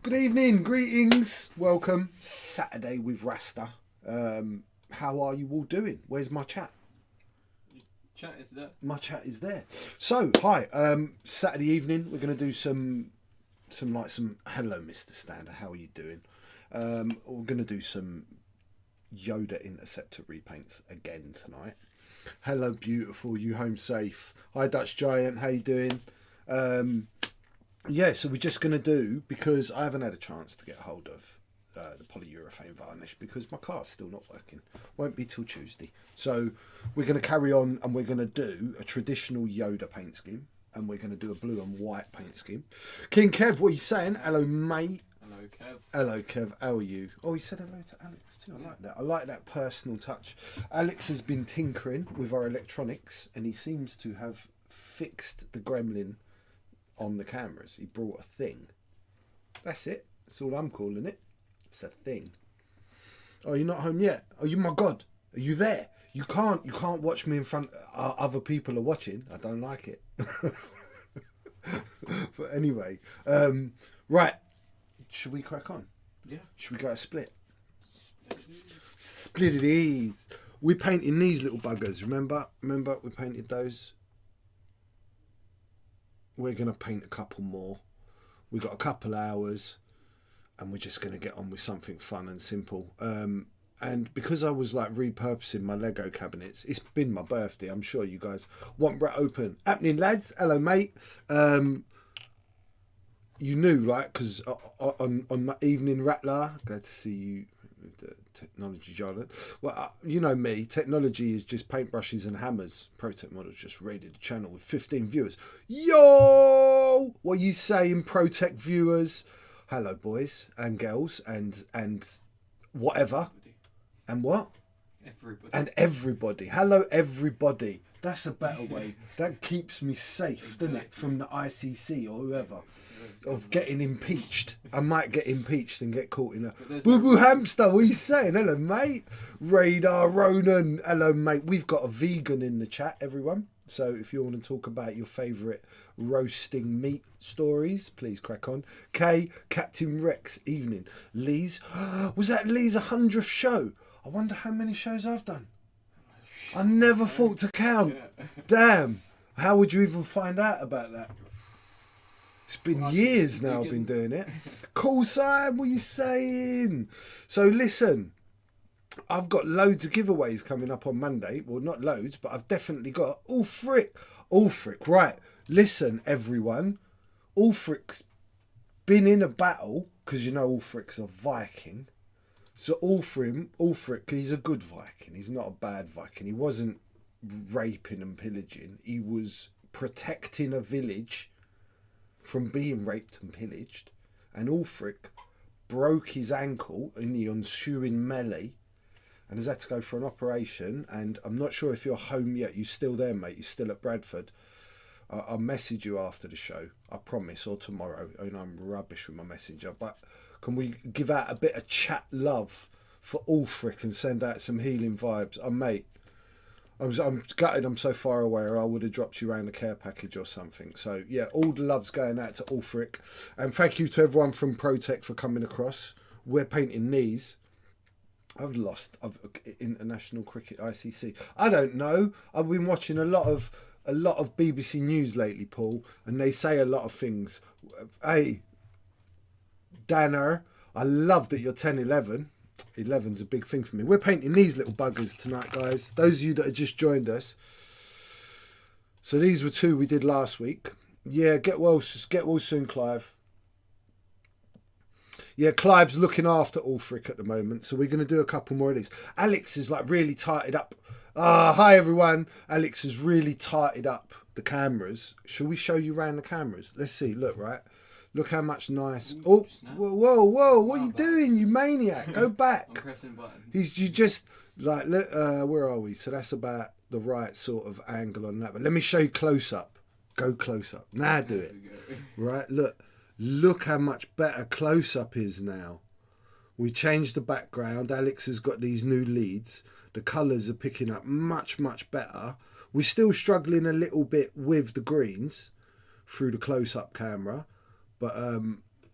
Good evening, greetings, welcome. Saturday with Rasta. How are you all doing? Where's my chat? Chat is there. My chat is there. So, hi. Saturday evening, we're going to do some hello, Mr. Stander. How are you doing? We're going to do some Yoda Interceptor repaints again tonight. Hello, beautiful. You home safe? Hi, Dutch Giant. How you doing? Yeah, so we're just going to do, because I haven't had a chance to get hold of the polyurethane varnish because my car's still not working. Won't be till Tuesday. So we're going to carry on and we're going to do a traditional Yoda paint scheme and we're going to do a blue and white paint scheme. King Kev, what are you saying? Hello, mate. Hello, Kev. Hello, Kev. How are you? Oh, he said hello to Alex too. I like that. I like that personal touch. Alex has been tinkering with our electronics and he seems to have fixed the gremlin on the cameras. He brought a thing. That's it. That's all I'm calling it. It's a thing. Oh, you're not home yet? Oh, you, my God. Are you there? You can't watch me in front. Other people are watching. I don't like it. But anyway, right. Should we crack on? Yeah. Should we go a split? Split it is. We're painting these little buggers. Remember we painted those. We're going to paint a couple more. We've got a couple hours and we're just going to get on with something fun and simple. And because I was like repurposing my Lego cabinets, it's been my birthday. I'm sure you guys want Brett open. Happening, lads. Hello, mate. You knew, right? Because on my evening rattler, glad to see you. The technology jargon. Well, you know me, technology is just paintbrushes and hammers. ProTech Models just raided the channel with 15 viewers. Yo! What are you saying, ProTech viewers? Hello, boys and girls and whatever. And what? Everybody. And everybody. Hello, everybody. That's a better way. That keeps me safe, doesn't it, from the ICC or whoever, of getting impeached. I might get impeached and get caught in a boo-boo hamster. What are you saying? Hello, mate. Radar Ronan. Hello, mate. We've got a vegan in the chat, everyone. So if you want to talk about your favourite roasting meat stories, please crack on. Kay, Captain Rex, evening. Lee's. Was that Lee's 100th show? I wonder how many shows I've done. I never thought to count. Yeah. Damn. How would you even find out about that? It's been years now I've been doing it. Cool, Sam. What are you saying? So listen, I've got loads of giveaways coming up on Monday. Well, not loads, but I've definitely got Ulfric. Right. Listen, everyone. Ulfric's been in a battle, because you know Ulfric's a Viking. So Ulfric, he's a good Viking. He's not a bad Viking. He wasn't raping and pillaging. He was protecting a village from being raped and pillaged. And Ulfric broke his ankle in the ensuing melee and has had to go for an operation. And I'm not sure if you're home yet. You're still there, mate. You're still at Bradford. I'll message you after the show, I promise, or tomorrow. I know I'm rubbish with my messenger, but can we give out a bit of chat love for Ulfric and send out some healing vibes? Mate, I'm gutted I'm so far away, or I would have dropped you around a care package or something. So, yeah, all the love's going out to Ulfric. And thank you to everyone from ProTech for coming across. We're painting these. I've international cricket ICC. I don't know. I've been watching a lot of BBC News lately, Paul, and they say a lot of things. Hey, Danner, I love that you're 10-11. 11's a big thing for me. We're painting these little buggers tonight, guys. Those of you that have just joined us. So these were two we did last week. Yeah, get well soon, Clive. Yeah, Clive's looking after Ulfric at the moment, so we're going to do a couple more of these. Alex is like really tighted up. Hi everyone. Alex has really tighted up the cameras. Shall we show you around the cameras? Let's see. Look, right. Look how much nice. Oh, whoa! What are you doing, you maniac? Go back. I'm pressing buttons. You just like look. Where are we? So that's about the right sort of angle on that. But let me show you close up. Go close up. Now do it. Right. Look how much better close up is now. We changed the background. Alex has got these new leads. The colours are picking up much better. We're still struggling a little bit with the greens through the close-up camera, but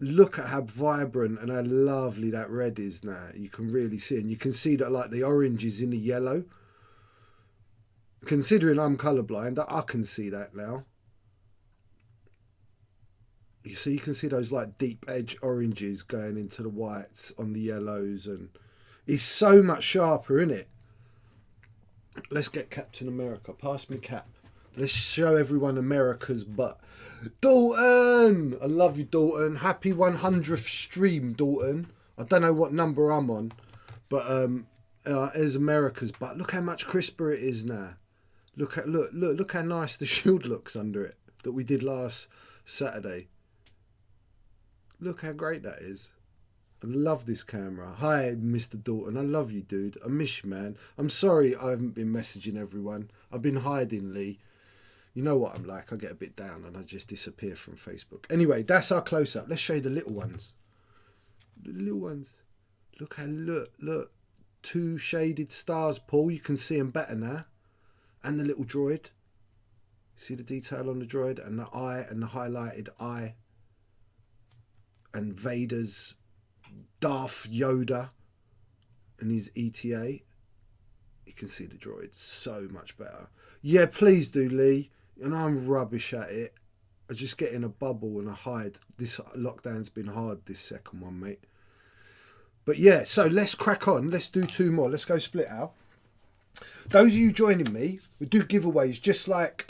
look at how vibrant and how lovely that red is now. You can really see, and you can see that like the orange is in the yellow. Considering I'm colourblind, I can see that now. You see, you can see those like deep edge oranges going into the whites on the yellows, and it's so much sharper, isn't it? Let's get Captain America. Pass me cap. Let's show everyone America's butt. Dalton! I love you, Dalton. Happy 100th stream, Dalton. I don't know what number I'm on, but here's America's butt. Look how much crisper it is now. Look how nice the shield looks under it that we did last Saturday. Look how great that is. I love this camera. Hi, Mr. Dalton. I love you, dude. I miss you, man. I'm sorry I haven't been messaging everyone. I've been hiding, Lee. You know what I'm like. I get a bit down and I just disappear from Facebook. Anyway, that's our close-up. Let's show you the little ones. The little ones. Look how, look. 2 shaded stars, Paul. You can see them better now. And the little droid. See the detail on the droid and the eye and the highlighted eye. And Vader's Darth Yoda and his ETA. You can see the droid so much better. Yeah, please do, Lee. And I'm rubbish at it. I just get in a bubble and I hide. This lockdown's been hard, this second one, mate. But yeah, so let's crack on. Let's do 2 more. Let's go split out. Those of you joining me, we do giveaways just like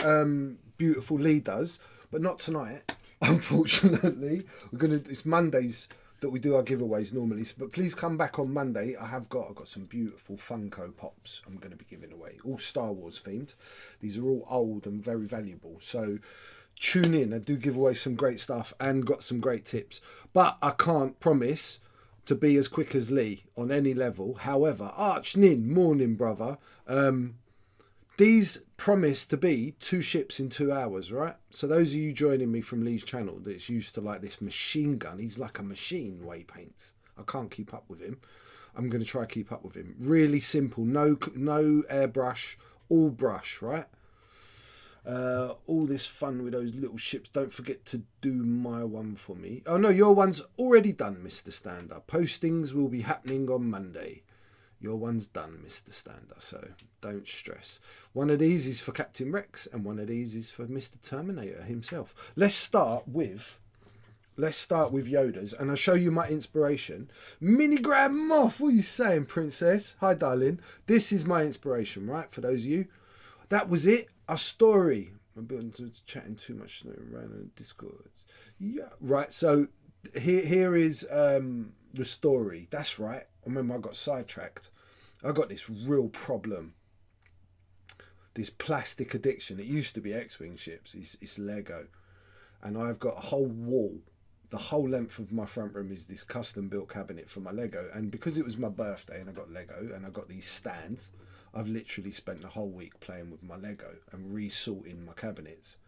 Beautiful Lee does, but not tonight. Unfortunately, it's Mondays that we do our giveaways normally, but please come back on Monday. I've got some beautiful Funko Pops I'm going to be giving away, all Star Wars themed. These are all old and very valuable, so tune in. I do give away some great stuff and got some great tips, but I can't promise to be as quick as Lee on any level. However, Arch Nin, morning brother, these promise to be 2 ships in 2 hours, right? So those of you joining me from Lee's channel that's used to like this machine gun, he's like a machine way he paints. I can't keep up with him. I'm going to try to keep up with him. Really simple, no airbrush, all brush, right? All this fun with those little ships. Don't forget to do my one for me. Oh no, your one's already done, Mr. Stander. Postings will be happening on Monday. Your one's done, Mr. Stander, so don't stress. One of these is for Captain Rex, and one of these is for Mr. Terminator himself. Let's start with Yoda's, and I'll show you my inspiration. Mini Grand Moff, what are you saying, Princess? Hi, darling. This is my inspiration, right, for those of you. That was it. A story. I'm chatting too much around in Discords. Yeah, right, so here is the story. That's right. I remember I got sidetracked. I got this real problem. This plastic addiction. It used to be X-Wing ships. It's Lego. And I've got a whole wall. The whole length of my front room is this custom built cabinet for my Lego. And because it was my birthday and I got Lego and I got these stands, I've literally spent the whole week playing with my Lego and resorting my cabinets.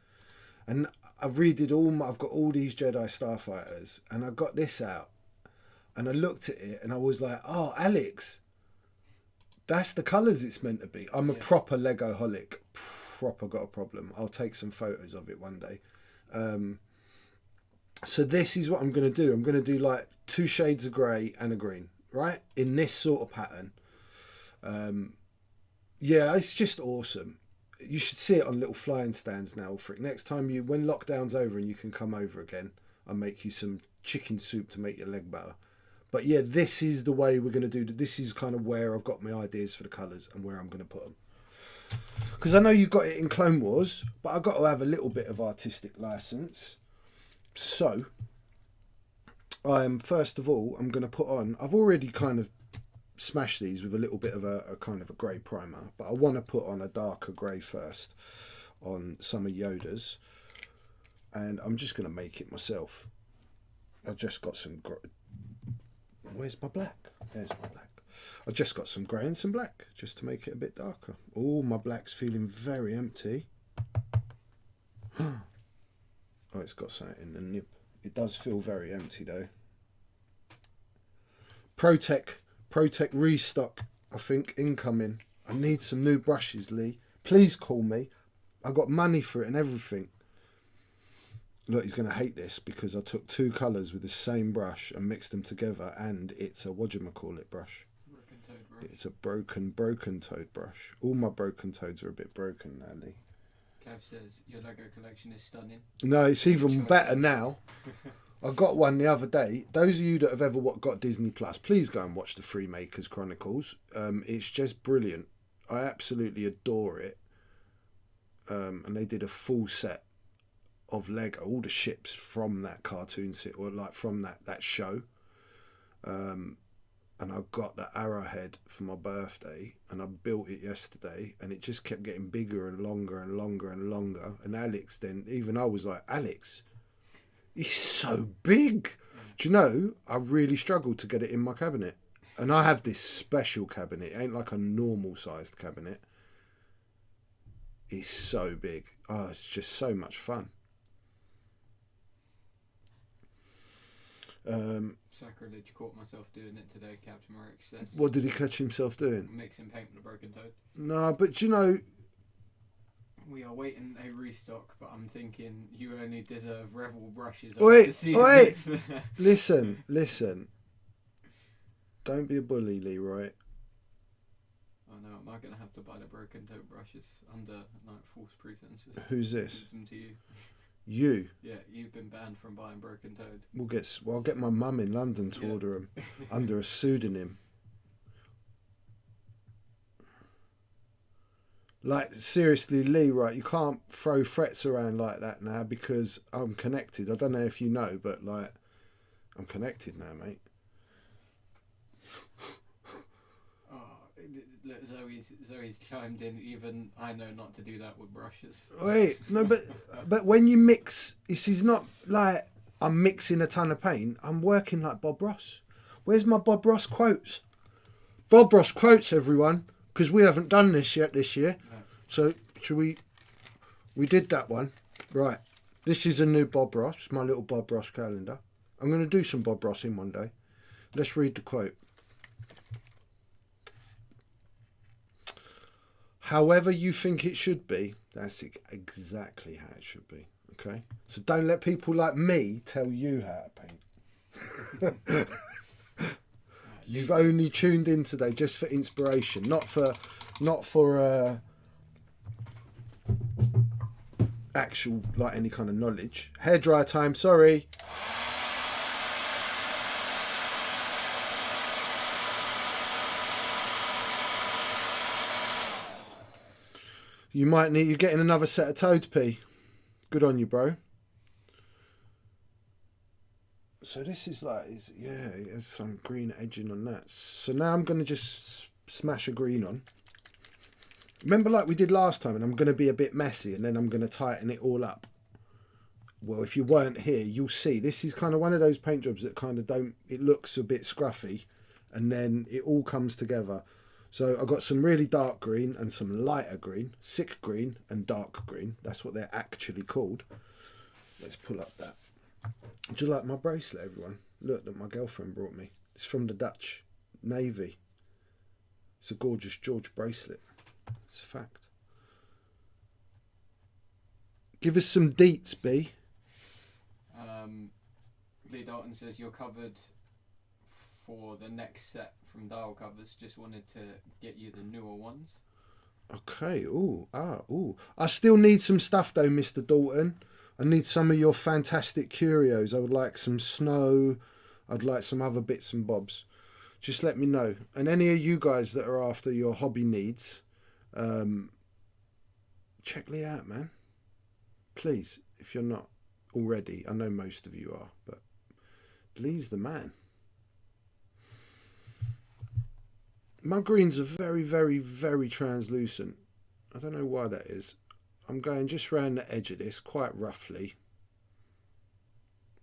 And I've I've got all these Jedi Starfighters and I got this out. And I looked at it and I was like, oh, Alex, that's the colours it's meant to be. I'm a proper Lego-holic. Proper got a problem. I'll take some photos of it one day. So this is what I'm going to do. I'm going to do like 2 shades of grey and a green, right? In this sort of pattern. Yeah, it's just awesome. You should see it on little flying stands now, Ulfric. Next time when lockdown's over and you can come over again, I'll make you some chicken soup to make your leg better. But yeah, this is the way we're going to do it. This is kind of where I've got my ideas for the colours and where I'm going to put them. Because I know you've got it in Clone Wars, but I've got to have a little bit of artistic licence. So, first of all, I'm going to put on... I've already kind of smashed these with a little bit of a kind of a grey primer, but I want to put on a darker grey first on some of Yoda's. And I'm just going to make it myself. I've just got some... Where's my black? There's my black. I just got some grey and some black just to make it a bit darker. Oh, my black's feeling very empty. Oh, it's got something in the nib. It does feel very empty though. Protec restock, I think, incoming. I need some new brushes, Lee. Please call me. I got money for it and everything. Look, he's going to hate this because I took 2 colours with the same brush and mixed them together, and it's a whatchamacallit brush. Broken toad brush. It's a broken toad brush. All my broken toads are a bit broken now, Lee. Kev says your Lego collection is stunning. No, it's even better now. I got one the other day. Those of you that have ever got Disney Plus, please go and watch the Freemakers Chronicles. It's just brilliant. I absolutely adore it. And they did a full set of Lego, all the ships from that cartoon set, or like from that show. And I got the arrowhead for my birthday, and I built it yesterday, and it just kept getting bigger and longer and longer and longer. And Alex, then even I was like, Alex, he's so big. Do you know, I really struggled to get it in my cabinet. And I have this special cabinet. It ain't like a normal sized cabinet. It's so big. Oh, it's just so much fun. Sacrilege, caught myself doing it today, Captain Merrick says. What did he catch himself doing? Mixing paint with a broken toad. No, but you know... We are waiting a restock, but I'm thinking you only deserve Revel brushes. Wait. Listen. Don't be a bully, Leroy. Oh no, am I going to have to buy the broken toad brushes under like false pretenses? Who's this? Give them to you. You? Yeah, you've been banned from buying broken toad. I'll get my mum in London to order them under a pseudonym. Like, seriously, Lee, right, you can't throw threats around like that now because I'm connected. I don't know if you know, but, like, I'm connected now, mate. Oh, look, Zoe's chimed in. Even I know not to do that with brushes. Wait, no, but when you mix, this is not like I'm mixing a ton of paint. I'm working like Bob Ross. Where's my Bob Ross quotes? Bob Ross quotes, everyone, because we haven't done this yet this year. No. So should we did that one. Right. This is a new Bob Ross, my little Bob Ross calendar. I'm going to do some Bob Ross in one day. Let's read the quote. However you think it should be, that's exactly how it should be. Okay? So don't let people like me tell you how to paint. You've only tuned in today just for inspiration, not for actual, like, any kind of knowledge. Hairdryer time, sorry. You're getting another set of toads, P. Good on you, bro. So this is like, it has some green edging on that. So now I'm going to just smash a green on. Remember like we did last time, and I'm going to be a bit messy, and then I'm going to tighten it all up. Well, if you weren't here, you'll see. This is kind of one of those paint jobs that kind of it looks a bit scruffy, and then it all comes together. So I've got some really dark green and some lighter green, sick green and dark green. That's what they're actually called. Let's pull up that. Do you like my bracelet, everyone? Look, that my girlfriend brought me. It's from the Dutch Navy. It's a gorgeous George bracelet. It's a fact. Give us some deets, B. Lee Dalton says you're covered for the next set from Dial Covers. Just wanted to get you the newer ones. Okay. Ooh. I still need some stuff though, Mr. Dalton. I need some of your fantastic curios. I would like some snow. I'd like some other bits and bobs. Just let me know. And any of you guys that are after your hobby needs, check Lee out, man. Please, if you're not already. I know most of you are, but Lee's the man. My greens are very, very, very translucent. I don't know why that is. I'm going just round the edge of this quite roughly,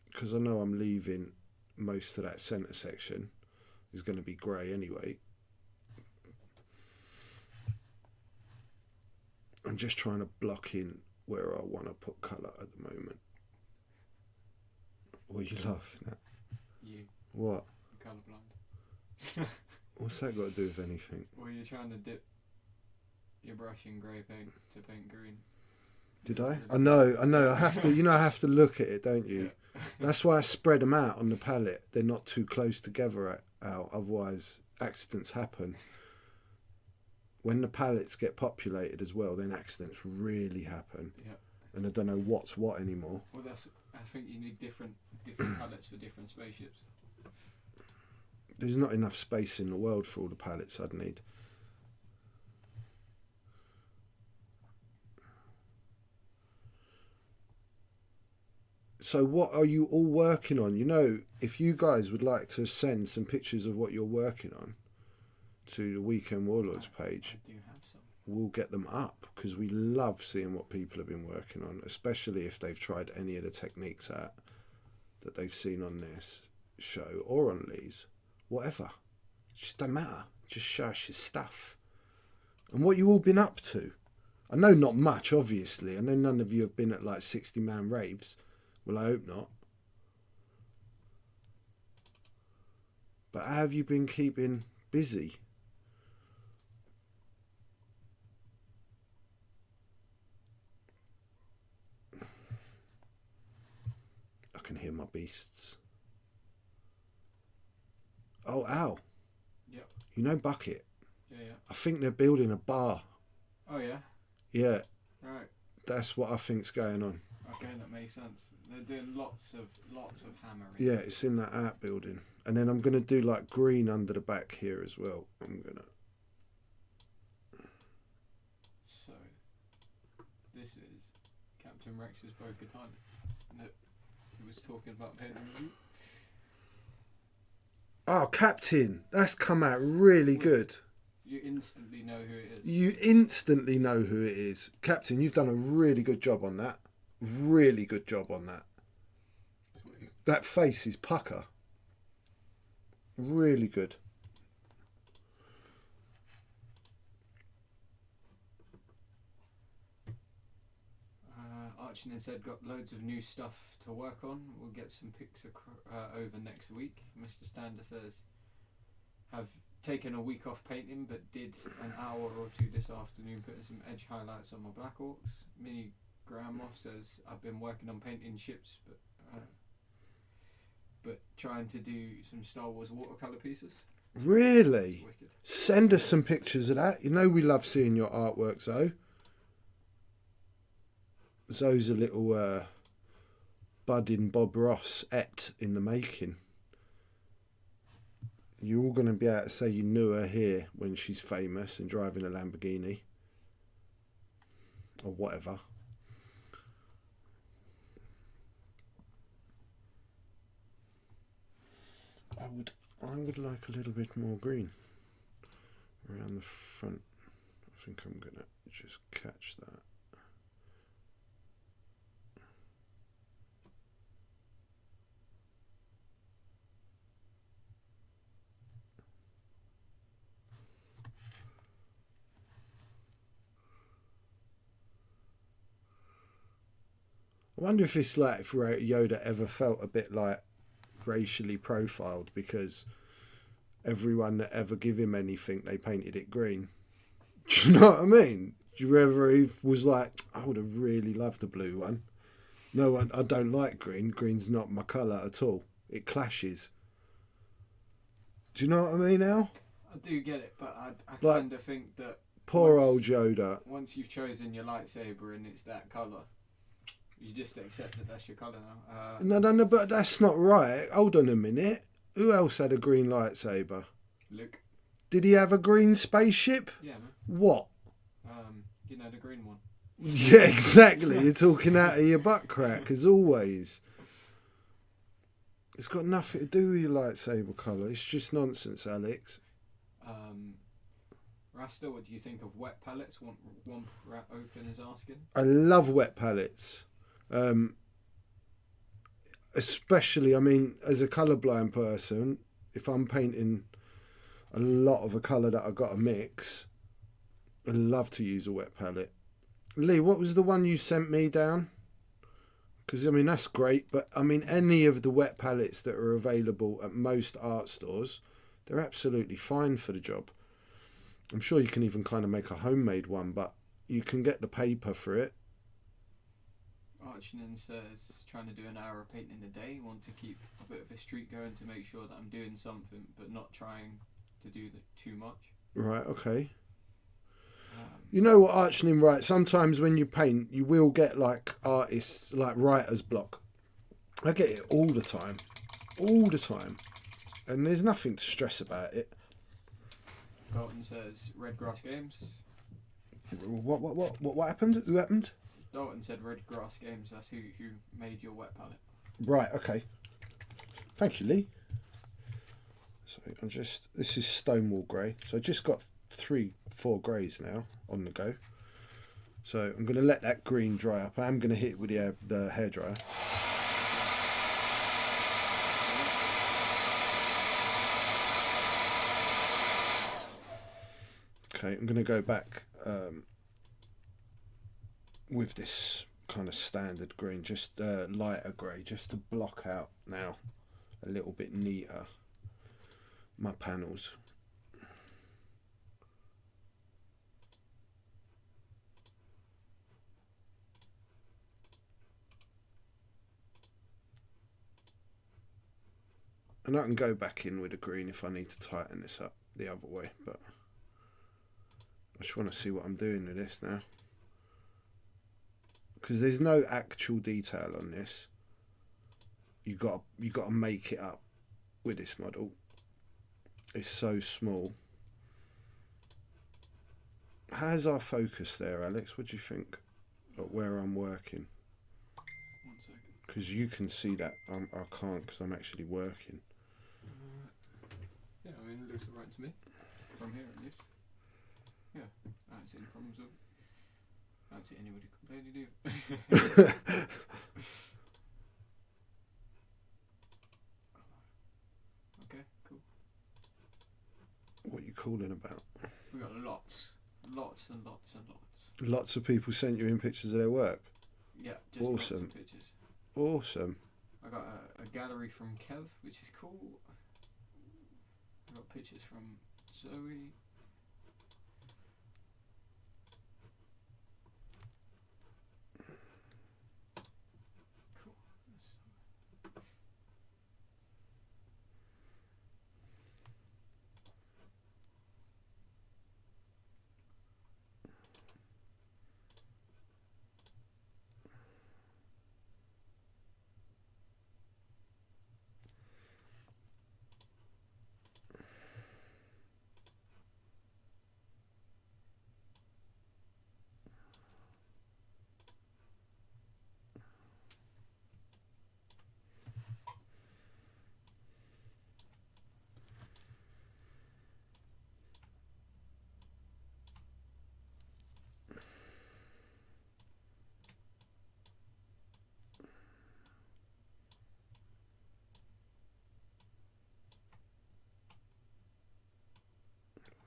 because I know I'm leaving most of that centre section is going to be grey anyway. I'm just trying to block in where I want to put colour at the moment. What are you laughing at? You. What? I'm colourblind. What's that got to do with anything? Well, you're trying to dip your brush in grey paint to paint green. Did I? I know. I have to. I have to look at it, don't you? Yeah. That's why I spread them out on the palette. They're not too close together out. Otherwise, accidents happen. When the palettes get populated as well, then accidents really happen. Yeah. And I don't know what's what anymore. Well, I think you need different palettes for different spaceships. There's not enough space in the world for all the palettes I'd need. So what are you all working on? If you guys would like to send some pictures of what you're working on to the Weekend Warlords page, I do have some. we'll get them up, because we love seeing what people have been working on, especially if they've tried any of the techniques out that they've seen on this show or on Lee's. Whatever. It just don't matter. Just show us your stuff. And what you all been up to. I know not much, obviously. I know none of you have been at like 60-man raves. Well, I hope not. But how have you been keeping busy? I can hear my beasts. Oh, Al. Yep. You know Bucket? Yeah. I think they're building a bar. Oh yeah. Yeah. Right. That's what I think's going on. Okay, that makes sense. They're doing lots of hammering. Yeah, it's in that art building. And then I'm going to do like green under the back here as well. So, this is Captain Rex's Bo-Katan. No, he was talking about painting you. Oh, Captain, that's come out really good. You instantly know who it is. You instantly know who it is. Captain, you've done a really good job on that. Really good job on that. That face is pucker. Really good. Archie and said got loads of new stuff to work on. We'll get some pics over next week. Mr. Stander says have taken a week off painting, but did an hour or two this afternoon putting some edge highlights on my Black Orcs. Mini Gramoff says I've been working on painting ships, but trying to do some Star Wars watercolor pieces. Really? Wicked. Send us some pictures of that. We love seeing your artwork, Zoe. Zoe's a little budding Bob Ross-ette in the making. You're all going to be able to say you knew her here when she's famous and driving a Lamborghini. Or whatever. I would like a little bit more green around the front. I think I'm going to just catch that. I wonder if it's like if Yoda ever felt a bit like racially profiled because everyone that ever give him anything, they painted it green. Do you know what I mean? Do you ever he was like, I would have really loved a blue one. No, I don't like green. Green's not my colour at all. It clashes. Do you know what I mean, Al? I do get it, but I Like, kind of think that Poor old Yoda. once you've chosen your lightsaber and it's that colour, you just accept that that's your colour now. No, but that's not right. Hold on a minute. Who else had a green lightsaber? Luke. Did he have a green spaceship? Yeah, man. What? The green one. Yeah, exactly. You're talking out of your butt crack, as always. It's got nothing to do with your lightsaber colour. It's just nonsense, Alex. Rasta, what do you think of wet palettes? One open is asking. I love wet palettes. Especially, as a colourblind person, if I'm painting a lot of a colour that I've got to mix, I love to use a wet palette. Lee, what was the one you sent me down? Because, that's great, but, any of the wet palettes that are available at most art stores, they're absolutely fine for the job. I'm sure you can even kind of make a homemade one, but you can get the paper for it. Archnin says, trying to do an hour of painting a day. Want to keep a bit of a streak going to make sure that I'm doing something, but not trying to do too much. Right, okay. You know what, Archning, right? Sometimes when you paint, you will get like artists, like writer's block. I get it all the time. All the time. And there's nothing to stress about it. Dalton says, Red Grass Games. What happened? Who happened? Dalton said Red Grass Games, that's who made your wet palette. Right, okay. Thank you, Lee. So this is Stonewall Grey. So I just got 3-4 greys now on the go. So I'm going to let that green dry up. I am going to hit it with the hairdryer. Okay, I'm going to go back with this kind of standard green, just lighter grey, just to block out now a little bit neater my panels. And I can go back in with a green if I need to tighten this up the other way, but I just want to see what I'm doing with this now, because there's no actual detail on this. You got to make it up with this model. It's so small. How's our focus there, Alex? What do you think of where I'm working? 1 second. Because you can see that I can't, because I'm actually working. Yeah, I mean, it looks alright to me. From here, at least. Yeah, I don't see any problems with it. I don't see anybody complaining, do you? Okay, cool. What are you calling about? We got lots and lots and lots. Lots of people sent you in pictures of their work. Yeah, just lots Awesome. of pictures. Awesome. I got a gallery from Kev, which is cool. I got pictures from Zoe. Cool.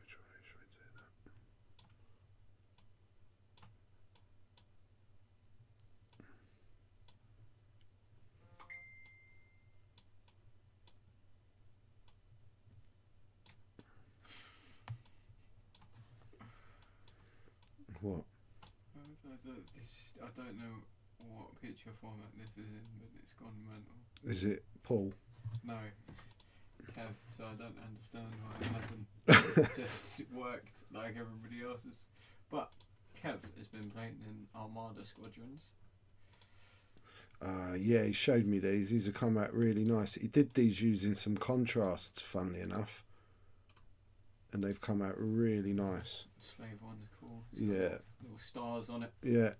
Which way should we do that? What? I don't know what picture format this is in, but it's gone mental. Is it Paul? No, it's Kev, so I don't understand why it hasn't just worked like everybody else's. But Kev has been painting in Armada Squadrons. Yeah, he showed me these. These have come out really nice. He did these using some contrasts, funnily enough. And they've come out really nice. Slave one's cool. Yeah. Little stars on it. Yeah.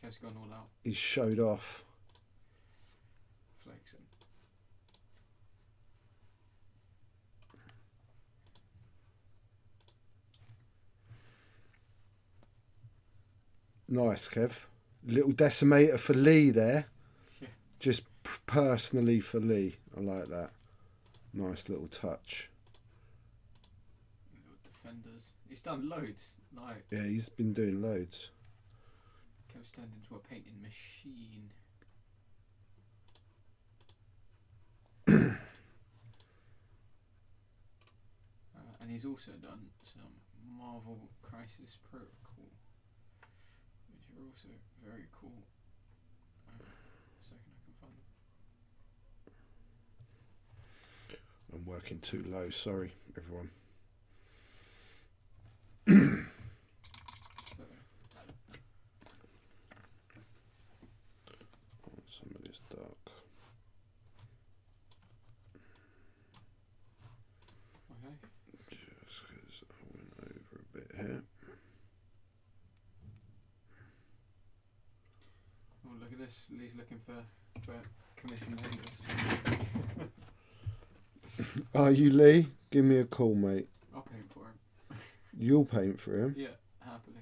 Kev's gone all out. He's showed off. Flexing. Nice, Kev. Little decimator for Lee there. Yeah. Just personally for Lee. I like that. Nice little touch. Little defenders. He's done loads. Like, Yeah, he's been doing loads. Kev's turned into a painting machine. And he's also done some Marvel Crisis Protocol, which are also very cool. working too low. Sorry, everyone. Some of this dark. Okay. Just because I went over a bit here. Oh, look at this. Lee's looking for commission painters. Are you Lee? Give me a call, mate. I'll paint for him. You'll paint for him. Yeah, happily.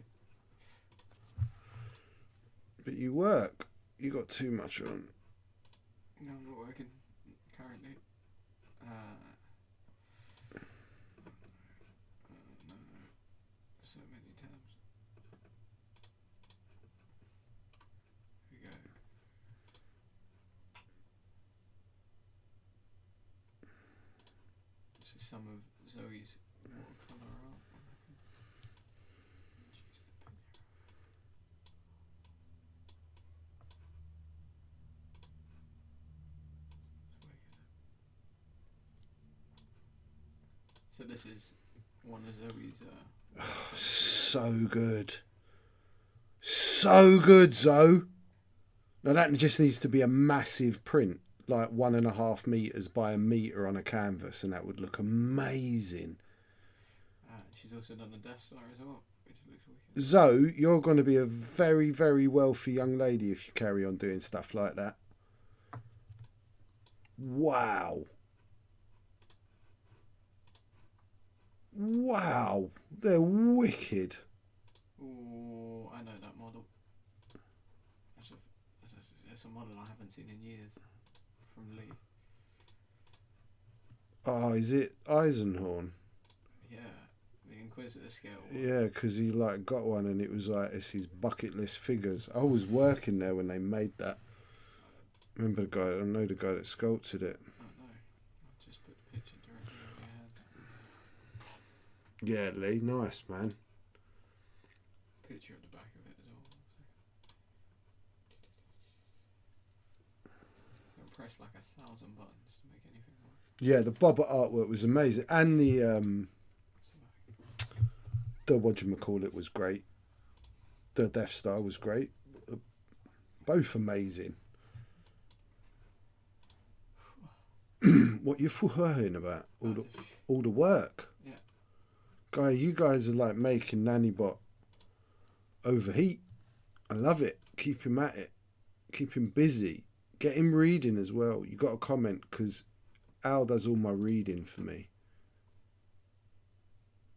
But you work. You got too much on. No, I'm not working currently. No. So many tabs. Here we go. This is some of Zoe's watercolour art. So this is one of Zoe's. So good. So good, Zoe. Now that just needs to be a massive print, like 1.5 meters by 1 meter on a canvas, and that would look amazing. She's also done the Death Star as well, which looks wicked. Zoe, you're going to be a very, very wealthy young lady if you carry on doing stuff like that. Wow. Wow. They're wicked. Oh, I know that model. That's a model I haven't seen in years from Lee. Oh, is it Eisenhorn? Yeah, the Inquisitor scale one. Yeah, because he like got one and it was like, it's his bucket list figures. I was working there when they made that. Remember the guy? I know the guy that sculpted it. I don't know. I'll just put the picture directly over your head. Yeah, Lee, nice man. Picture of the back of it as well. You can press like 1,000 buttons to make anything work. Yeah, the Boba artwork was amazing, and the whatchamacallit was great. The Death Star was great. Both amazing. What you fuhing about? All the work. Yeah. Guy, you guys are like making Nannybot overheat. I love it. Keep him at it. Keep him busy. Get him reading as well. You got to comment because Al does all my reading for me,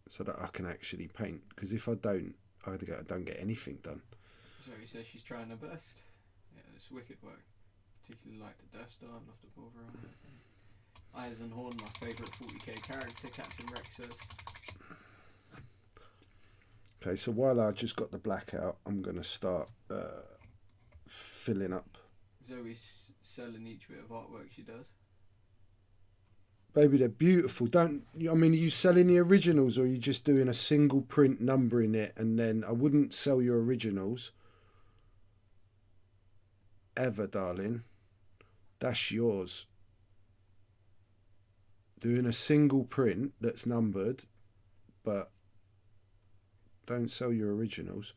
so that I can actually paint. Because if I don't, I don't get anything done. So he says she's trying her best. Yeah, it's wicked work. Particularly like the Death Star, love the bother on it. Eisenhorn, my favourite 40k character, Captain Rex says. Okay, so while I just got the black out, I'm going to start filling up. Zoe's selling each bit of artwork she does. Baby, they're beautiful. Are you selling the originals or are you just doing a single print numbering it? And then I wouldn't sell your originals. Ever, darling. That's yours. Doing a single print that's numbered, but don't sell your originals.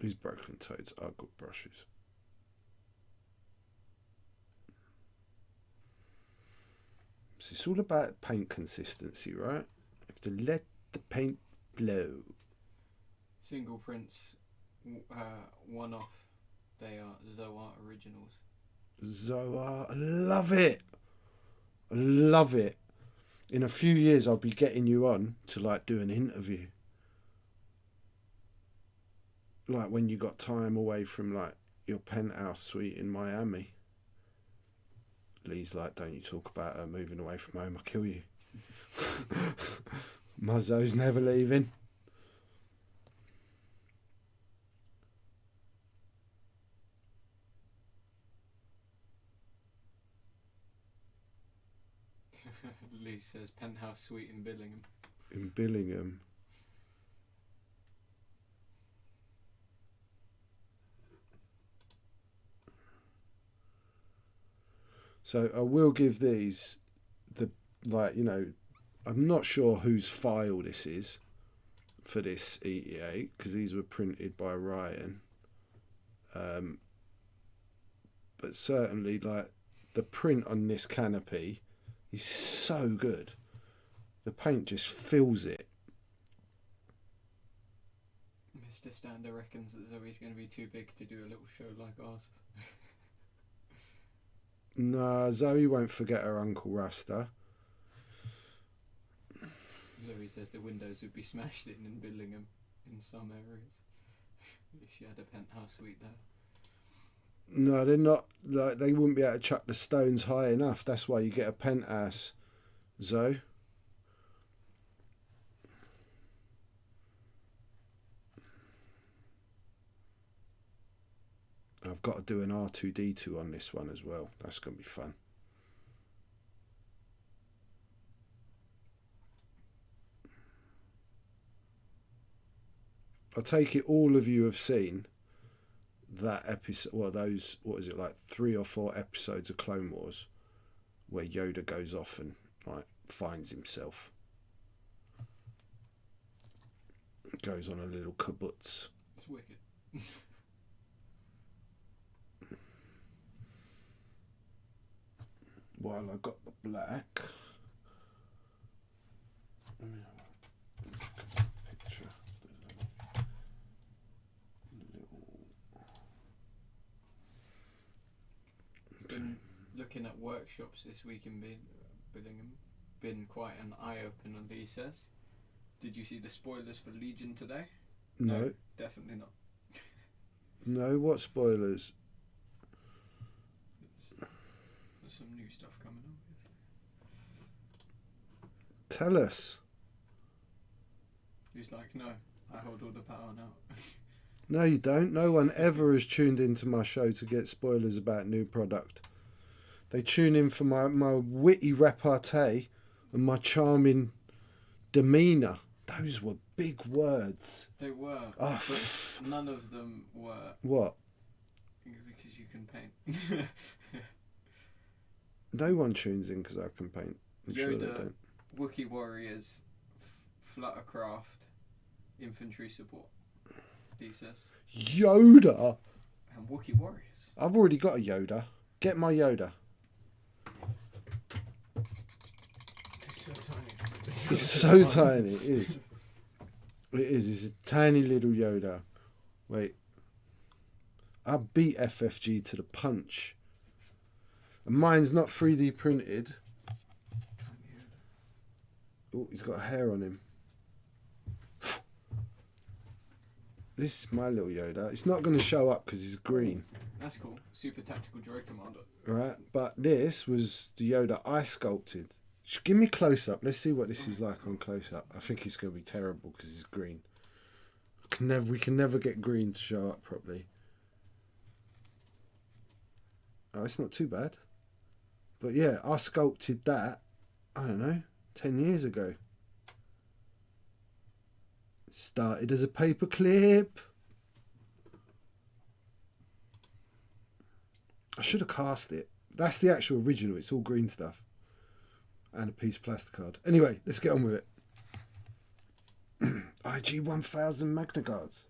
These broken toads are good brushes. So it's all about paint consistency, right? You have to let the paint flow. Single prints, one off. They are Zoa originals. Zoa, I love it. I love it. In a few years, I'll be getting you on to like do an interview. Like when you got time away from like your penthouse suite in Miami. Lee's like, don't you talk about her moving away from home, I'll kill you. Muzzo's never leaving. Lee says penthouse suite in Billingham. In Billingham. So I will give these the, like, you know, I'm not sure whose file this is for this ETA, because these were printed by Ryan. But certainly, like, the print on this canopy is so good. The paint just fills it. Mr. Stander reckons that Zoe's going to be too big to do a little show like ours. Nah, Zoe won't forget her Uncle Rasta. Zoe says the windows would be smashed in Billingham in some areas if she had a penthouse suite there. No, they're not, like, they wouldn't be able to chuck the stones high enough. That's why you get a penthouse, Zoe. I've got to do an R2D2 on this one as well. That's going to be fun. I take it all of you have seen that episode, well, those, what is it, like 3 or 4 episodes of Clone Wars where Yoda goes off and, like, finds himself. Goes on a little kibbutz. It's wicked. While I got the black, let me have a picture. Been looking at workshops this week in Billingham. Been quite an eye opener, Lee says. Did you see the spoilers for Legion today? No. Definitely not. No, what spoilers? There's some new stuff coming up. Tell us. He's like, no, I hold all the power now. No, you don't. No one ever has tuned into my show to get spoilers about new product. They tune in for my witty repartee and my charming demeanour. Those were big words. They were, Oh. but none of them were. What? Because you can paint. No one tunes in because I can paint. I'm sure they Yoda, don't. Wookiee Warriors, Fluttercraft, Infantry Support. He says. Yoda? And Wookiee Warriors. I've already got a Yoda. Get my Yoda. It's so tiny. It's so tiny. It is. It is. It's a tiny little Yoda. Wait. I beat FFG to the punch. And mine's not 3D printed. Oh, he's got hair on him. This is my little Yoda. It's not going to show up because he's green. That's cool. Super Tactical Droid Commander. Right? But this was the Yoda I sculpted. Just give me close up. Let's see what this is like on close up. I think it's going to be terrible because it's green. We can never get green to show up properly. Oh, it's not too bad. But yeah, I sculpted that, I don't know, 10 years ago. Started as a paperclip. I should have cast it. That's the actual original. It's all green stuff. And a piece of plastic card. Anyway, let's get on with it. IG 1000 Magna Guards.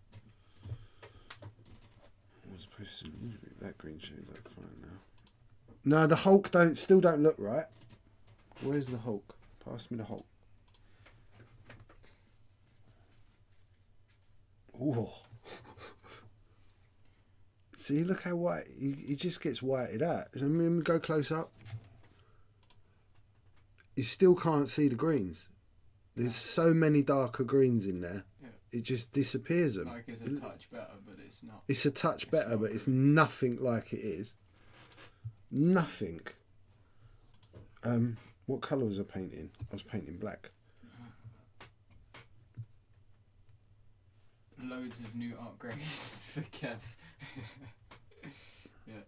I was supposed to that green shows up fine now. No, the Hulk still don't look right. Where's the Hulk? Pass me the Hulk. Ooh. See, look how white he just gets whited out. I mean, go close up. You still can't see the greens. There's so many darker greens in there. Yeah. It just disappears them. Like it's a touch better, but it's not. It's a touch better, but it's nothing like it is. Nothing. What colour was I painting? I was painting black. Loads of new art grades for Kev. Yeah.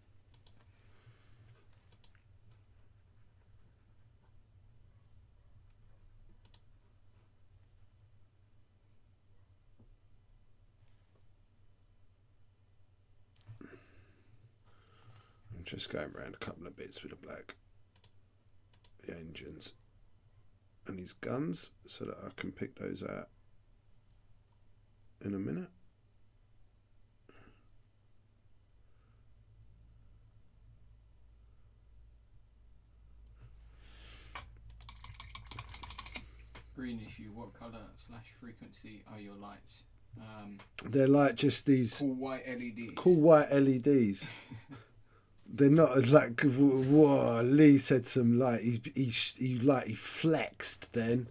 Just going around a couple of bits with the black. The engines and his guns, so that I can pick those out in a minute. Green issue. What colour / frequency are your lights? They're like just these cool white LEDs. Cool white LEDs. They're not as like, whoa, Lee said some like he flexed then.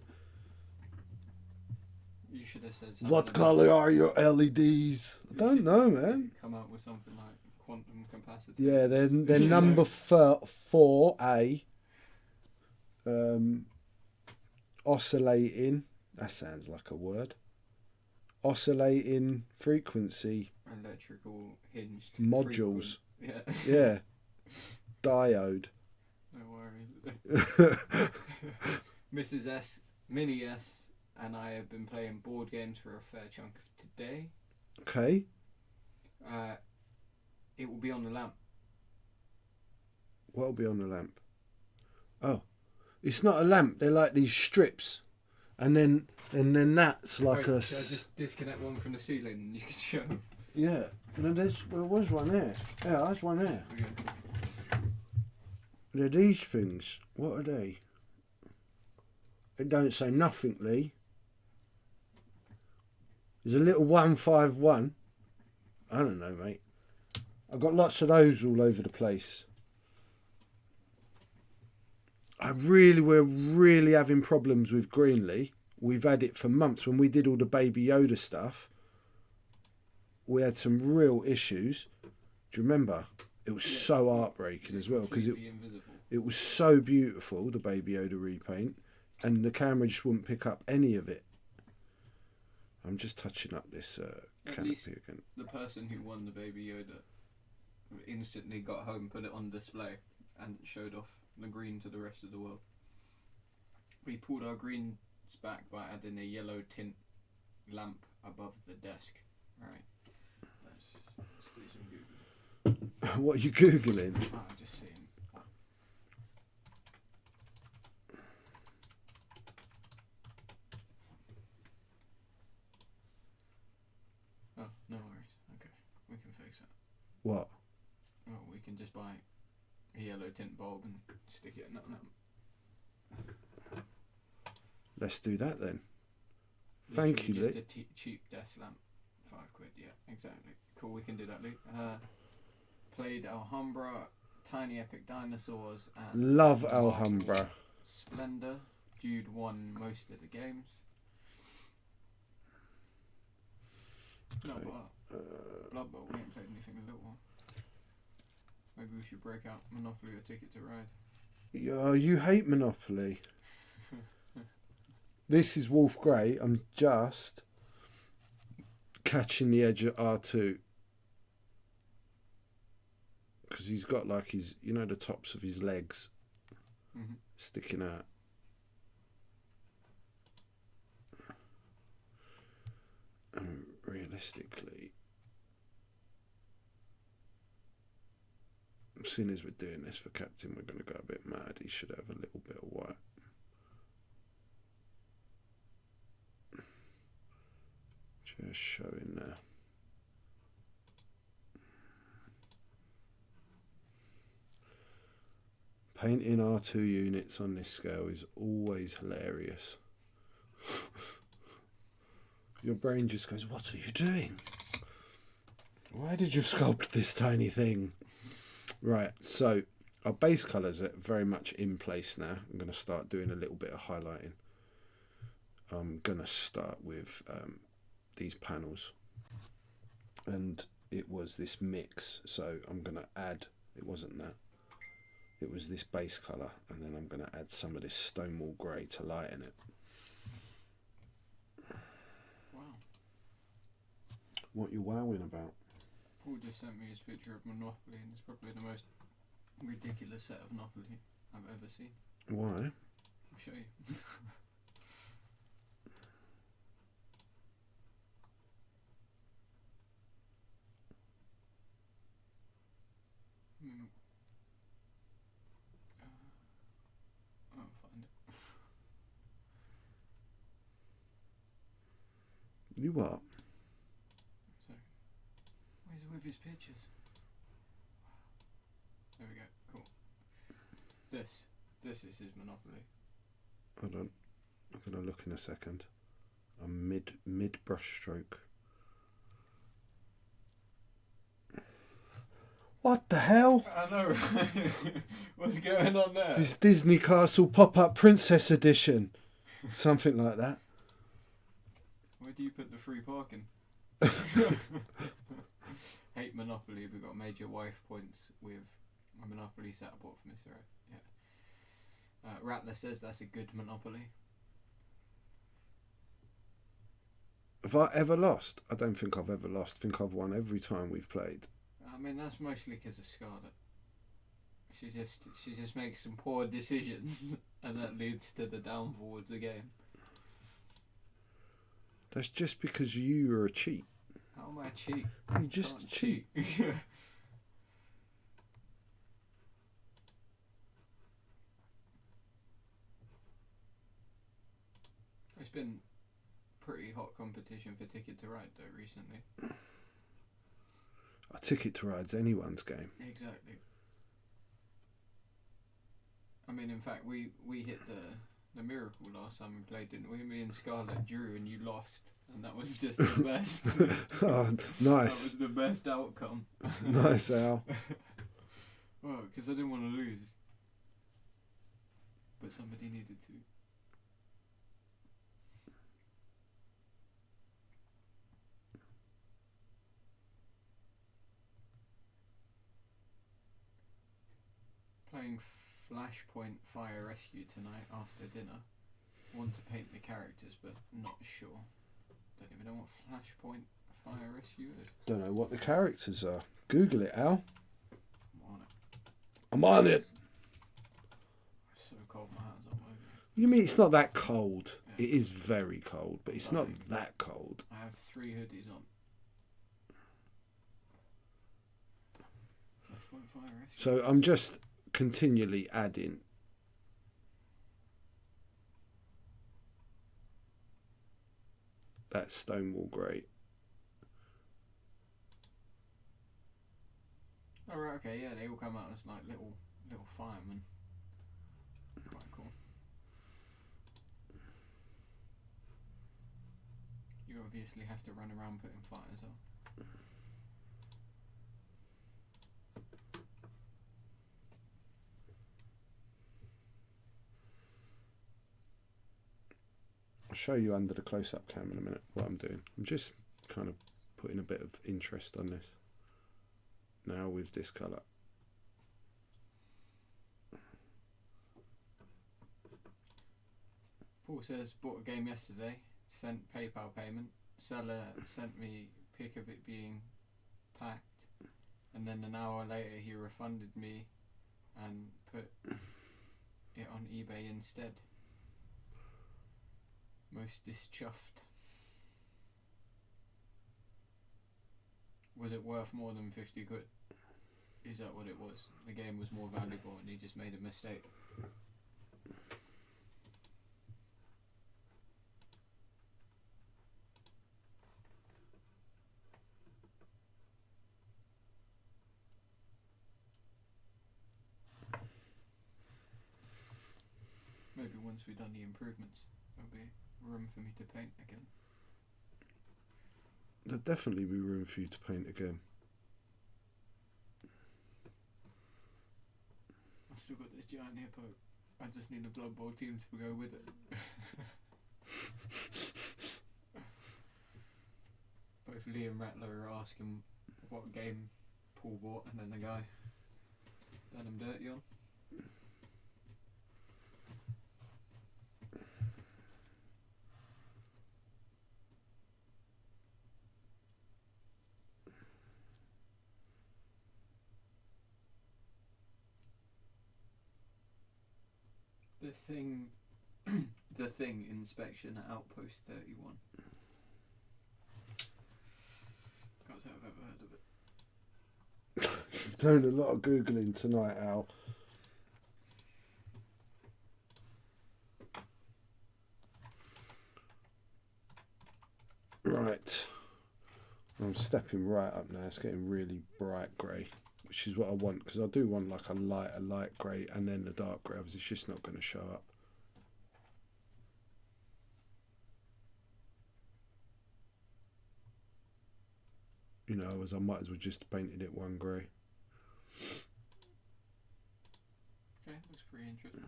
You should have said something. What colour are your LEDs? I don't know, man. Come out with something like quantum capacitors. Yeah, they're number 4A. Oscillating. That sounds like a word. Oscillating frequency. Electrical hinged modules. Yeah. Yeah. Diode. No worries. Mrs. S, Mini S, and I have been playing board games for a fair chunk of today. Okay. It will be on the lamp. What'll be on the lamp? Oh, it's not a lamp. They're like these strips, and then that's like Should I just disconnect one from the ceiling and you can show them? Yeah. No, there was one there. Yeah, there's one there. Okay. They're these things. What are they? It don't say nothing, Lee. There's a little 151. I don't know, mate. I've got lots of those all over the place. We're really having problems with Greenlee. We've had it for months. When we did all the Baby Yoda stuff, we had some real issues. Do you remember? It was so heartbreaking as well, because it was so beautiful, the Baby Yoda repaint, and the camera just wouldn't pick up any of it. I'm just touching up this canopy again. The person who won the Baby Yoda instantly got home, put it on display, and showed off the green to the rest of the world. We pulled our greens back by adding a yellow tint lamp above the desk. Right. Let's do some Googling. What are you Googling? Oh, I'm just seeing. Oh, no worries. Okay, we can fix it. What? Oh, we can just buy a yellow tint bulb and stick it in that lamp. Let's do that then. Thank you, Just Lee. a cheap desk lamp. £5, yeah, exactly. Cool, we can do that, Luke. Played Alhambra, Tiny Epic Dinosaurs, and Love Alhambra. Splendor. Jude won most of the games. No, but Blood Bowl, we ain't played anything in a little while. Maybe we should break out Monopoly or Ticket to Ride. Yeah, you hate Monopoly. This is Wolf Grey. I'm just catching the edge of R2. Because he's got like his, you know, the tops of his legs sticking out. And realistically, seeing as we're doing this for Captain, we're going to go a bit mad. He should have a little bit of white. Just showing there. Painting R2 units on this scale is always hilarious. Your brain just goes, what are you doing? Why did you sculpt this tiny thing? Right, so our base colours are very much in place now. I'm going to start doing a little bit of highlighting. I'm going to start with these panels. And it was this mix, so I'm going to add, it wasn't that. It was this base colour, and then I'm going to add some of this Stonewall Grey to lighten it. Wow. What you wowing about? Paul just sent me his picture of Monopoly, and it's probably the most ridiculous set of Monopoly I've ever seen. Why? I'll show you. You what? So, where's with his pictures? There we go. Cool. This is his Monopoly. Hold on. I'm gonna look in a second. A mid brush stroke. What the hell? I know. What's going on there? It's Disney Castle Pop-Up Princess Edition. Something like that. Where do you put the free parking? Hate Monopoly. We got major wife points with a Monopoly set I bought for Mr. A. Yeah. Rattler says that's a good Monopoly. Have I ever lost? I don't think I've ever lost. I think I've won every time we've played. I mean, that's mostly because of Scarlett. She just makes some poor decisions, and that leads to the downfall of the game. That's just because you are a cheat. How am I a cheat? You're just a cheat. It's been pretty hot competition for Ticket to Ride though recently. A Ticket to Ride's anyone's game. Exactly. I mean, in fact, we hit the miracle last time we played, didn't we? Me and Scarlett drew and you lost, and that was just the best. Oh, nice. That was the best outcome. Nice, Al. Well, because I didn't want to lose, but somebody needed to. Playing Flashpoint Fire Rescue tonight after dinner. Want to paint the characters, but not sure. Don't even know what Flashpoint Fire Rescue is. Don't know what the characters are. Google it, Al. I'm on it. I'm on it. It's so cold, my hands aren't moving. You mean it's not that cold? Yeah. It is very cold, but it's not that cold. I have 3 hoodies on. Flashpoint Fire Rescue. So I'm just continually adding. That Stonewall Grey. Oh right, okay, yeah, they all come out as like little firemen. Quite cool. You obviously have to run around putting fires out. I'll show you under the close-up cam in a minute what I'm doing. I'm just kind of putting a bit of interest on this. Now with this colour. Paul says, bought a game yesterday, sent PayPal payment, seller sent me pic of it being packed, and then an hour later he refunded me and put it on eBay instead. Most dischuffed. Was it worth more than 50 quid? Is that what it was? The game was more valuable and he just made a mistake. Maybe once we've done the improvements, there'll be room for me to paint again. There'll definitely be room for you to paint again. I've still got this giant hippo. I just need a Blood Bowl team to go with it. Both Lee and Rattler are asking what game Paul bought, and then the guy done him dirty on. The thing inspection at Outpost 31. Can't say I've ever heard of it. You've done a lot of Googling tonight, Al. Right. Right. I'm stepping right up now. It's getting really bright grey, which is what I want, because I do want like a light grey and then the dark grey. It's just not going to show up. You know, as I might as well just painted it one grey. Okay, looks pretty interesting.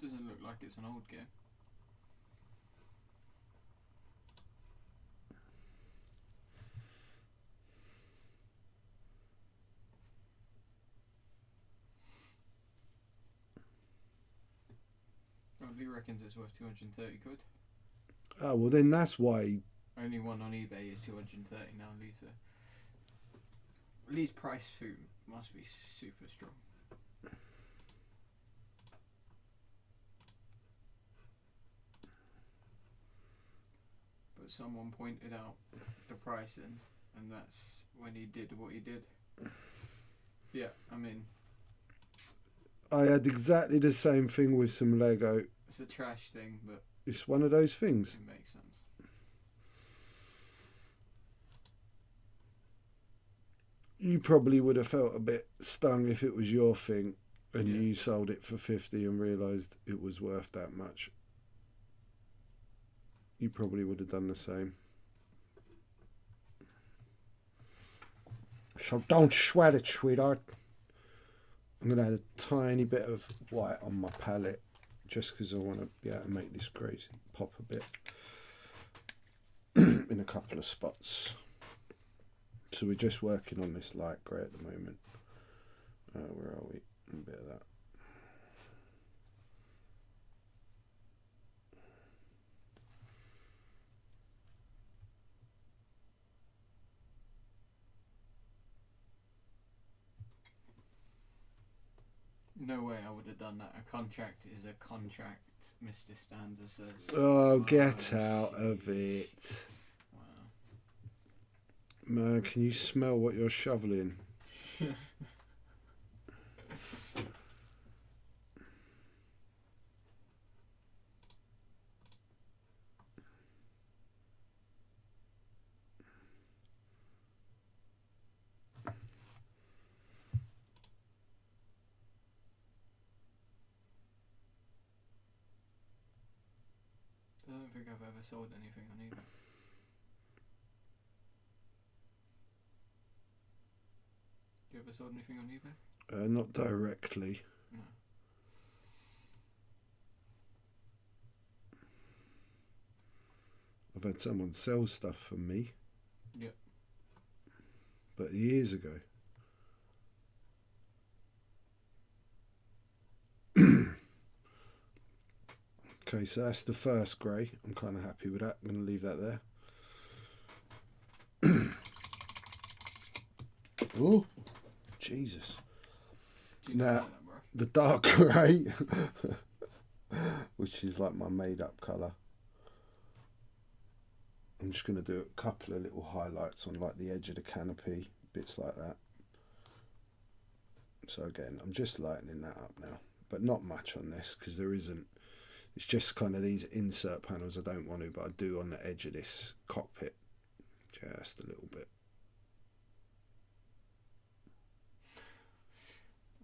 Doesn't look like it's an old game. Well, Lee reckons it's worth 230 quid. Oh, well then that's why. Only one on eBay is 230 now, Lee. So Lee's price food must be super strong. But someone pointed out the pricing, and that's when he did what he did. Yeah, I mean, I had exactly the same thing with some Lego. it's a trash thing, but It's one of those things. it makes sense. You probably would have felt a bit stung if it was your thing and Yeah. you sold it for 50 and realised it was worth that much. You probably would have done the same. So don't sweat it, sweetheart. I'm going to add a tiny bit of white on my palette just because I want to be able to make this grey pop a bit in a couple of spots. So we're just working on this light grey at the moment. Where are we? A bit of that. No way I would have done that. A contract is a contract, Mr. Stanza says. Oh, get out of it. Wow. Man, can you smell what you're shoveling? I don't think I've ever sold anything on eBay. You ever sold anything on eBay? Not directly. No. I've had someone sell stuff for me. Yep. But years ago. Okay, so that's the first grey. I'm kind of happy with that. I'm going to leave that there. Oh, Jesus. Do you know Now, that brush? the dark grey, which is like my made-up colour. I'm just going to do a couple of little highlights on like the edge of the canopy, bits like that. So again, I'm just lightening that up now, but not much on this because there isn't. It's just kind of these insert panels I don't want to, but I do on the edge of this cockpit, just a little bit.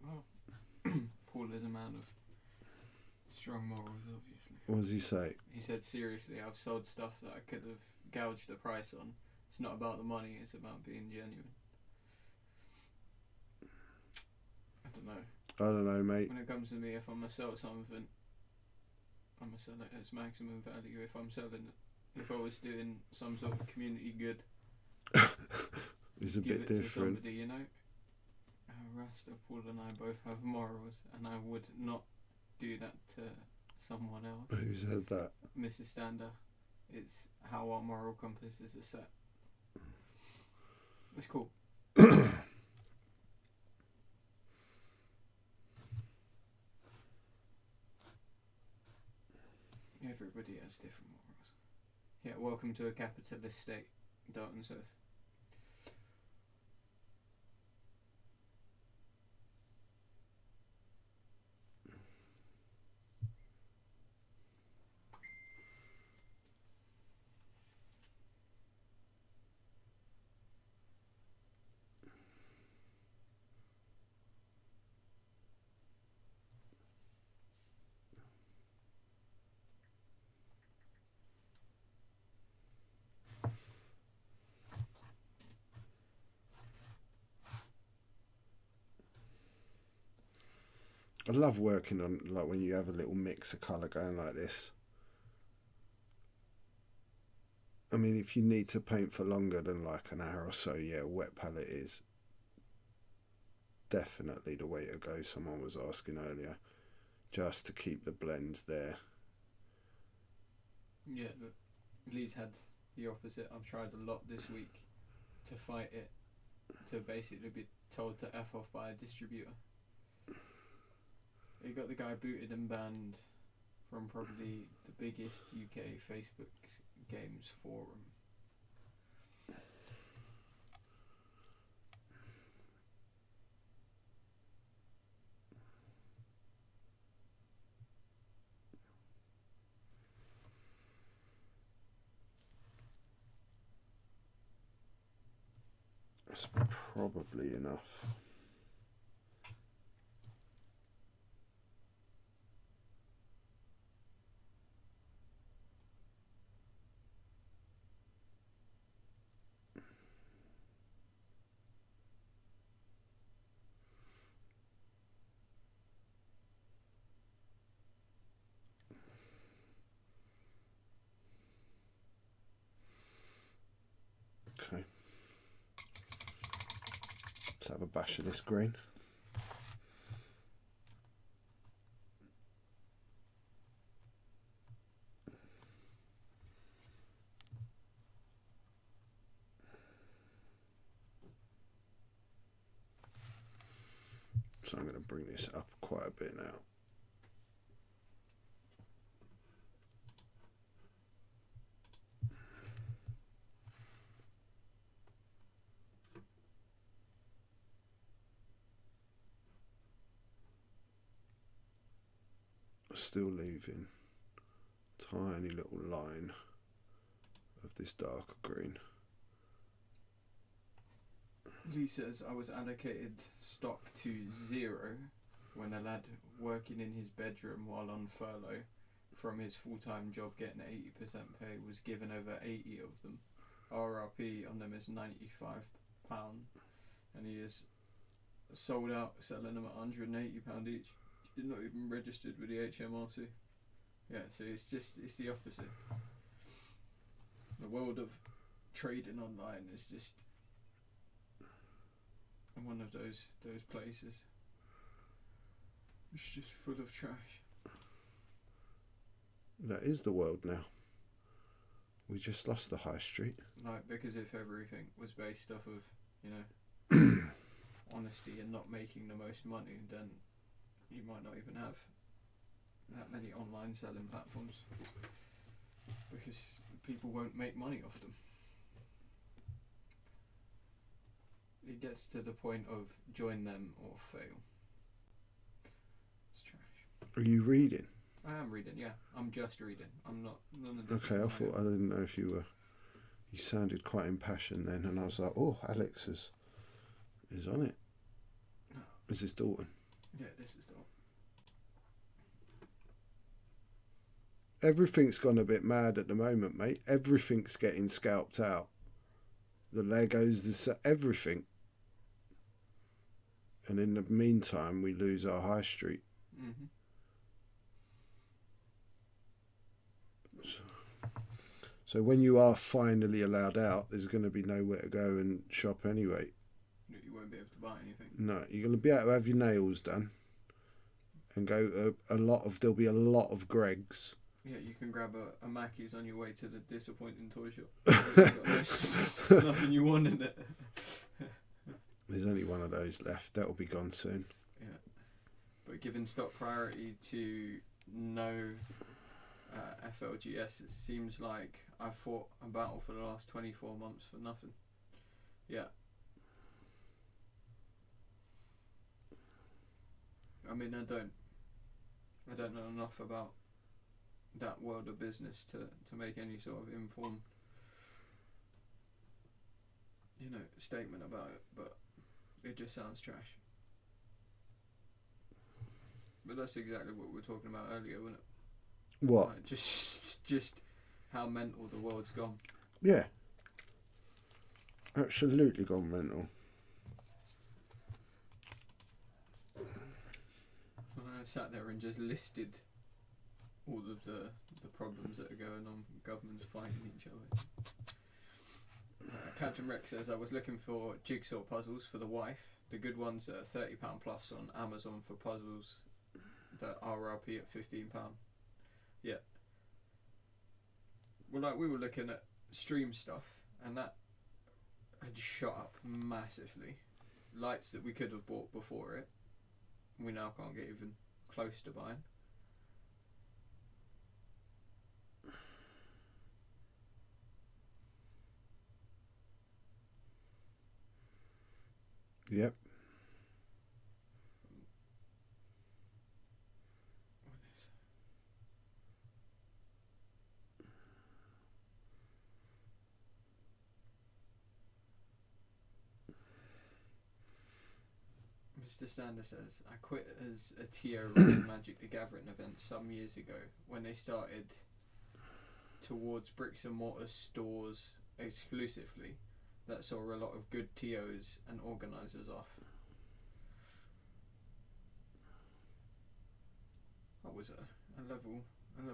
Well, Paul is a man of strong morals, obviously. What does he say? He said, seriously, I've sold stuff that I could have gouged the price on. It's not about the money, it's about being genuine. I don't know. I don't know, mate. When it comes to me, if I'm going to sell something, I'm going to sell it at its maximum value. If I'm selling it, if I was doing some sort of community good, It's a give bit it different. to somebody, you know? Rasta, Paul and I both have morals, and I would not do that to someone else. Who said that? Mrs. Stander, it's how our moral compasses are set. It's cool. Everybody has different morals. Yeah, welcome to a capitalist state, Dalton says. I love working on, like, when you have a little mix of colour going like this. I mean, if you need to paint for longer than like an hour or so, yeah, wet palette is definitely the way to go. Someone was asking earlier, just to keep the blends there. Yeah, but Lee's had the opposite. I've tried a lot this week to fight it, to basically be told to F off by a distributor. You got the guy booted and banned from probably the biggest UK Facebook games forum. That's probably enough. Okay. Let's have a bash of this green. So I'm going to bring this up quite a bit now. Still leaving a tiny little line of this darker green. Lee says, I was allocated stock to 0 when a lad working in his bedroom while on furlough from his full-time job getting 80% pay was given over 80 of them. RRP on them is £95 and he is sold out selling them at £180 each. He's not even registered with the HMRC. Yeah, so it's the opposite. The world of trading online is just one of those places. It's just full of trash. That is the world now. We just lost the high street. Like, because if everything was based off of, you know, honesty and not making the most money, then you might not even have that many online selling platforms because people won't make money off them. It gets to the point of join them or fail. It's trash. Are you reading? I am reading, yeah. I'm just reading. I'm not. None of this. Okay, I didn't know if you were. You sounded quite impassioned then, and I was like, oh, Alex is on it. No. Is this Dalton? Yeah, this is Dalton. Everything's gone a bit mad at the moment, mate. Everything's getting scalped out. The Legos, everything. And in the meantime, we lose our high street. Mm-hmm. So when you are finally allowed out, there's going to be nowhere to go and shop anyway. You won't be able to buy anything. No, you're going to be able to have your nails done and go to there'll be a lot of Greg's. Yeah, you can grab a Mackey's on your way to the disappointing toy shop. Nothing you want in it. There's only one of those left. That'll be gone soon. Yeah, but giving stock priority to no FLGS, it seems like I've fought a battle for the last 24 months for nothing. Yeah. I mean, I don't know enough about that world of business to make any sort of informed, statement about it, but it just sounds trash. But that's exactly what we were talking about earlier, wasn't it? What? Like just how mental the world's gone. Yeah. Absolutely gone mental. I sat there and just listed all of the problems that are going on. Governments fighting each other. Captain Rex says, I was looking for jigsaw puzzles for the wife. The good ones are £30 plus on Amazon for puzzles that RRP at £15. Yeah. Well, like, we were looking at stream stuff, and that had shot up massively. Lights that we could have bought before it, we now can't get even close to buying. Yep. Mr. Sanders says, I quit as a TO running Magic the Gathering event some years ago when they started towards bricks and mortar stores exclusively. That saw a lot of good TOs and organisers off. I was a level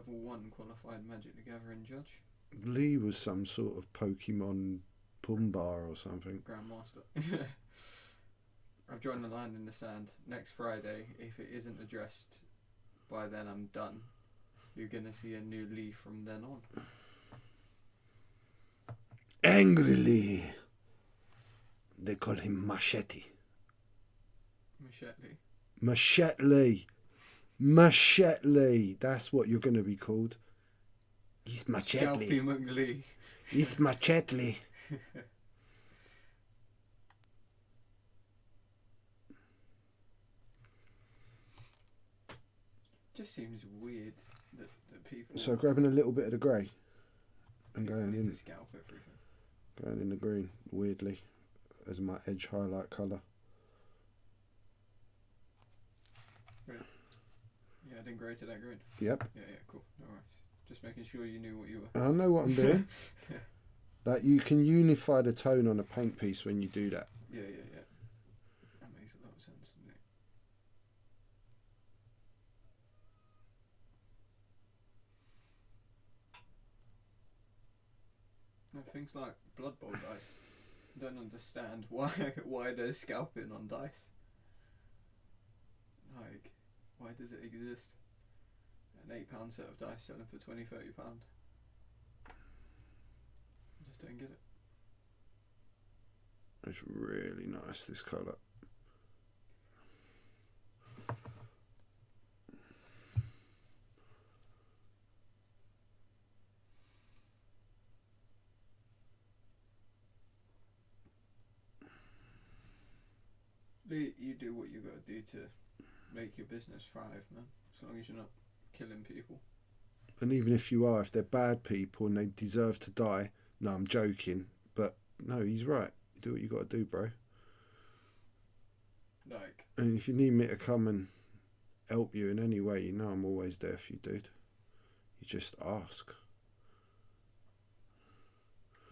1 qualified Magic the Gathering judge. Lee was some sort of Pokemon Pumbaa or something. Grandmaster. I've drawn the line in the sand. Next Friday, if it isn't addressed by then, I'm done. You're gonna see a new Lee from then on. Angrily. They call him Machete. Machete. Machete. Machete. That's what you're going to be called. He's Machete. Scalpy McLee. He's Machete. Just seems weird that people. So grabbing a little bit of the grey and going in. To scalp everything. Going in the green, weirdly, as my edge highlight colour. Really? Yeah, I didn't grey to that green. Yep. Yeah, cool. No worries. Just making sure you knew what you were. I know what I'm doing. Like, you can unify the tone on a paint piece when you do that. Yeah. That makes a lot of sense, doesn't it? No, things like Blood Bowl dice. I don't understand why there's scalping on dice. Like, why does it exist? An £8 set of dice selling for £20-30. I just don't get it. It's really nice, this colour. You do what you got to do to make your business thrive, man. As long as you're not killing people. And even if you are, if they're bad people and they deserve to die, no, I'm joking, but no, he's right. You do what you got to do, bro. Like. And if you need me to come and help you in any way, you know I'm always there for you, dude. You just ask.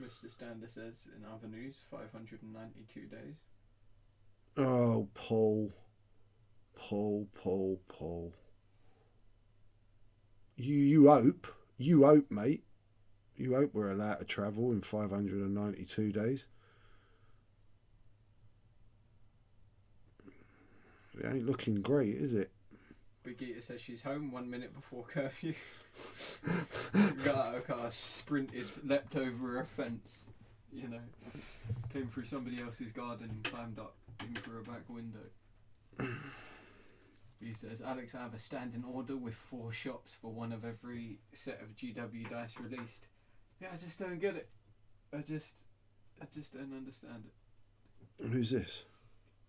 Mr. Stander says in other news, 592 days. Oh, Paul. You hope, mate. You hope we're allowed to travel in 592 days. It ain't looking great, is it? Brigitte says she's home 1 minute before curfew. Got out of car, sprinted, leapt over a fence, you know, came through somebody else's garden and climbed up in through a back window. He says, Alex, I have a standing order with 4 shops for one of every set of GW dice released. Yeah, I just don't get it. I just don't understand it. And who's this?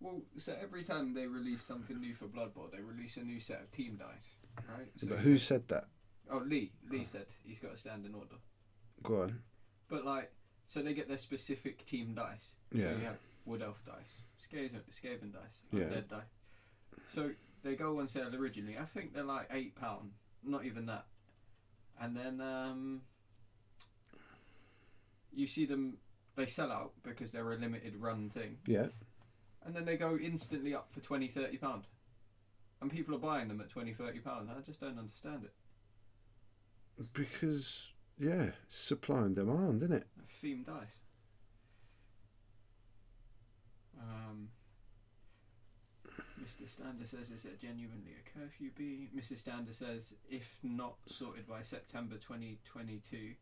Well, so every time they release something new for Blood Bowl, they release a new set of team dice, right? So But who said that? Oh, Lee said he's got a standing order. Go on. But like, so they get their specific team dice. Yeah. So you have Wood Elf dice, Skaven dice, Yeah. Undead dice. So they go on sale originally. I think they're like £8, not even that. And then you see them, they sell out because they're a limited run thing. Yeah. And then they go instantly up for £20-30. and people are buying them at £20-30. I just don't understand it. Because, yeah, supply and demand, isn't it? Themed dice. Mr. Stander says, is it genuinely a curfew bee? Mrs. Stander says, if not sorted by September 2022,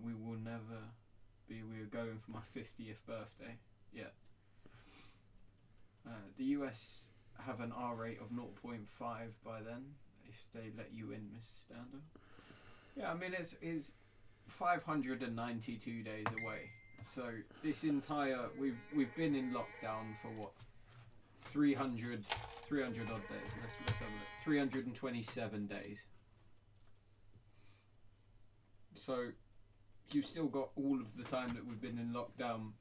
we will never be. We're going for my 50th birthday. Yeah. The US have an R rate of 0.5 by then, if they let you in, Mrs. Stander. Yeah, I mean, it's 592 days away. So this entire we've been in lockdown for what, 300 odd days. Let's have a look. 327 days. So you've still got all of the time that we've been in lockdown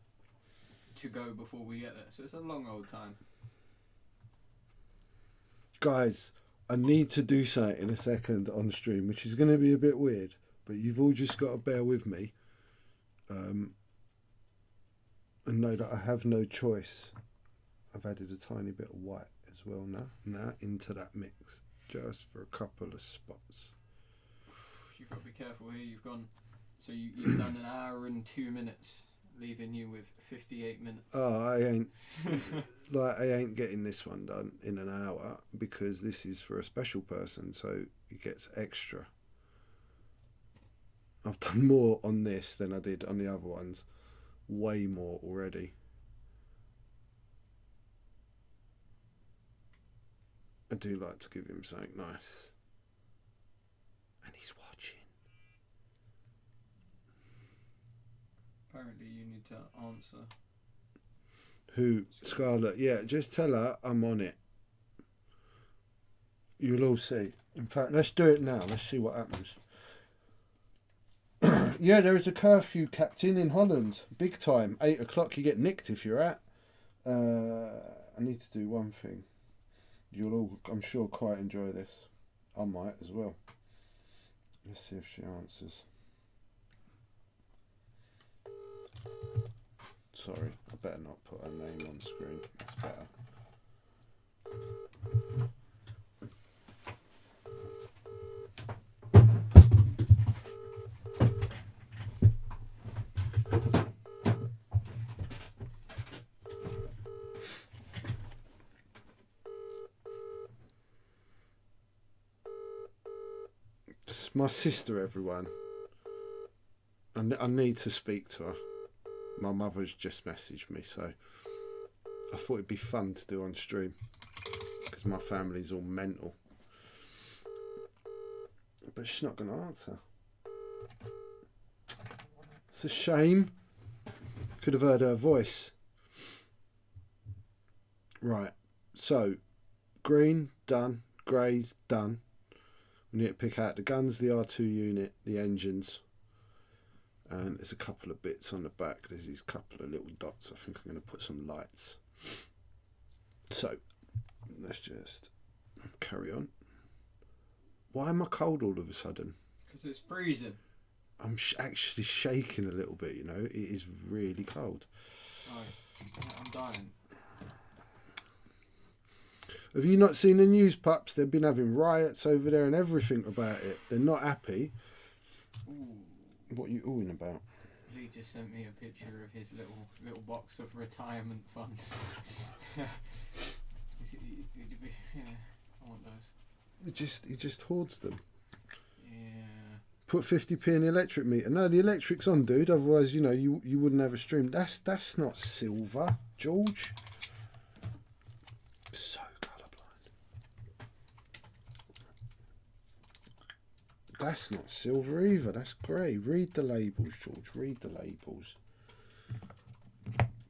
to go before we get there. So it's a long old time. Guys, I need to do something in a second on stream, which is going to be a bit weird, but you've all just got to bear with me. And know that I have no choice. I've added a tiny bit of white as well now into that mix, just for a couple of spots. You've got to be careful here. You've gone, so you've done an hour and 2 minutes, leaving you with 58 minutes. Oh, I ain't getting this one done in an hour, because this is for a special person, so it gets extra. I've done more on this than I did on the other ones. Way more already. I do like to give him something nice. And he's watching. Apparently you need to answer. Who? Scarlett. Yeah, just tell her I'm on it. You'll all see. In fact, let's do it now. Let's see what happens. Yeah, there is a curfew, Captain, in Holland. Big time. 8 o'clock, you get nicked if you're at. I need to do one thing. You'll all, I'm sure, quite enjoy this. I might as well. Let's see if she answers. Sorry, I better not put her name on screen. That's better. It's my sister, everyone. I need to speak to her. My mother's just messaged me, so I thought it'd be fun to do on stream, because my family's all mental. But she's not going to answer. It's a shame. Could have heard her voice. Right, so green, done. Grey's done. We need to pick out the guns, the R2 unit, the engines. And there's a couple of bits on the back. There's these couple of little dots. I think I'm going to put some lights. So, let's just carry on. Why am I cold all of a sudden? Because it's freezing. I'm actually shaking a little bit, you know. It is really cold. Right. I'm dying. Have you not seen the news, pups? They've been having riots over there and everything about it. They're not happy. Ooh. What are you oohing about? Lee just sent me a picture of his little box of retirement fund. Yeah, I want those. He just hoards them. Yeah. Put 50p in the electric meter. No, the electric's on, dude. Otherwise, you know, you wouldn't have a stream. That's not silver, George. So colourblind. That's not silver either. That's grey. Read the labels, George. Read the labels.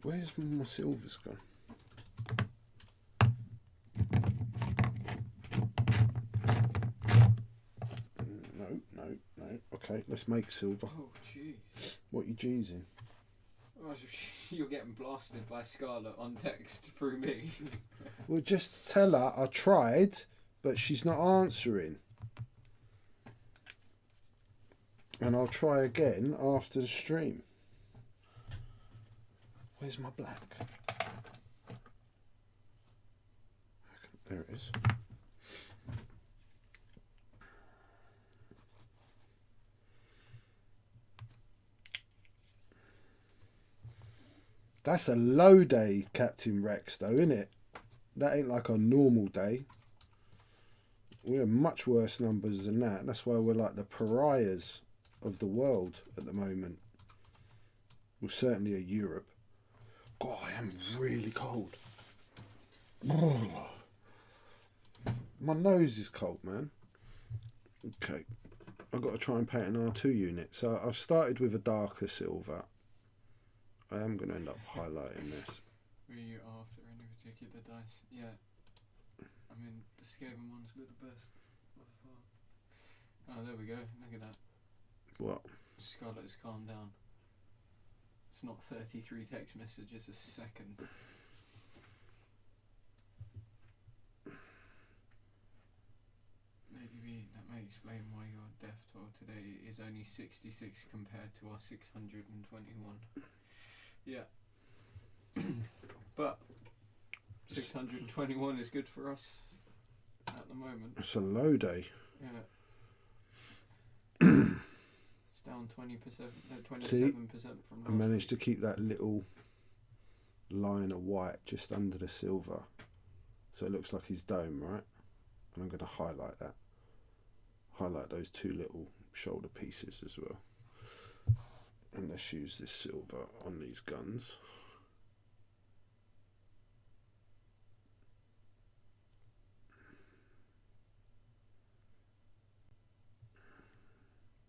Where's my silver's gone? No. Okay, let's make silver. Oh, jeez. What you jeezing? Oh, you're getting blasted by Scarlett on text through me. Well, just tell her I tried, but she's not answering. And I'll try again after the stream. Where's my black? There it is. That's a low day, Captain Rex, though, isn't it? That ain't like a normal day. We have much worse numbers than that. That's why we're like the pariahs of the world at the moment. Well, certainly of Europe. God, I am really cold. Oh. My nose is cold, man. Okay. I've got to try and paint an R2 unit. So I've started with a darker silver. I am going to end up highlighting this. Were you after any particular dice? Yeah. I mean, the Skaven one's the best. Oh, there we go. Look at that. What? Scarlet has calmed down. It's not 33 text messages a second. Maybe that may explain why your death toll today is only 66 compared to our 621. Yeah. But 621 is good for us at the moment. It's a low day. Yeah. It's down 27% from I managed to keep that little line of white just under the silver. So it looks like his dome, right? And I'm going to highlight that. Highlight those two little shoulder pieces as well. And let's use this silver on these guns.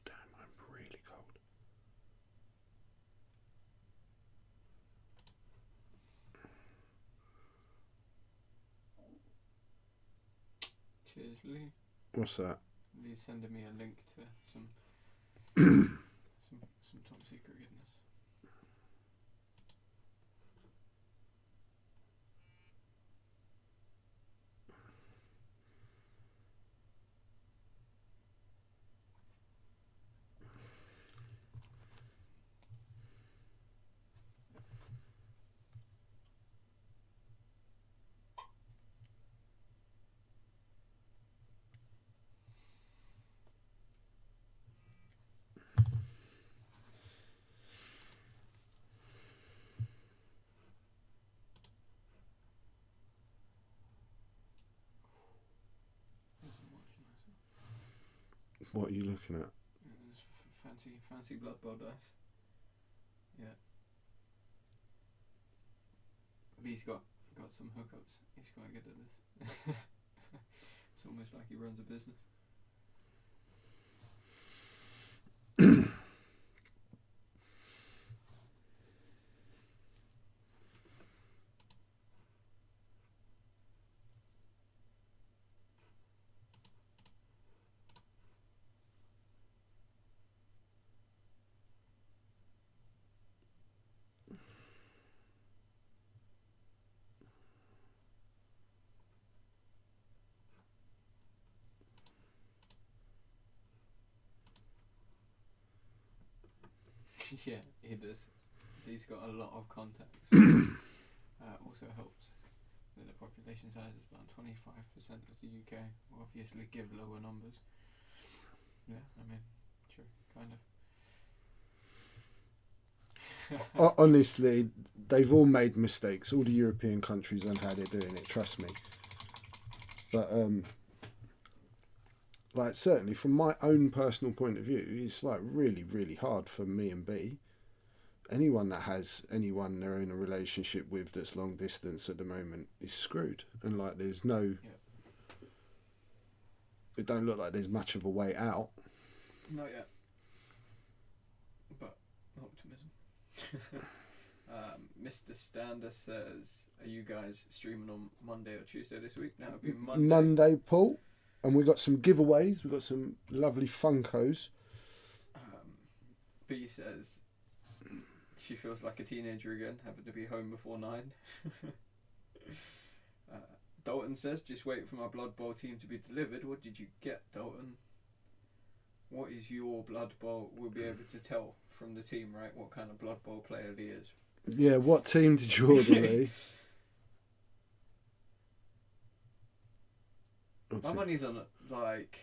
Damn, I'm really cold. Cheers, Lee. What's that? Lee's sending me a link to some top secret goodness. What are you looking at? Fancy Blood Bowl dice. Yeah. Lee's got some hookups. He's quite good at this. It's almost like he runs a business. Yeah, he does. He's got a lot of contacts. Also helps that the population size is about 25% of the UK. Will obviously give lower numbers. Yeah, I mean, true, kind of. Honestly, they've all made mistakes. All the European countries on how they're doing it, trust me. But like certainly from my own personal point of view, it's like really, really hard for me and B. Anyone that has anyone they're in a relationship with that's long distance at the moment is screwed. And like there's no... Yeah. It don't look like there's much of a way out. Not yet. But optimism. Mr. Stander says, are you guys streaming on Monday or Tuesday this week? Now it'll be Monday. Monday, Paul. And we got some giveaways. We got some lovely Funkos. B says she feels like a teenager again, having to be home before 9. Dalton says, just waiting for my Blood Bowl team to be delivered. What did you get, Dalton? What is your Blood Bowl? We'll be able to tell from the team, right, what kind of Blood Bowl player he is. Yeah, what team did you order, Lee? My money's on it. Like,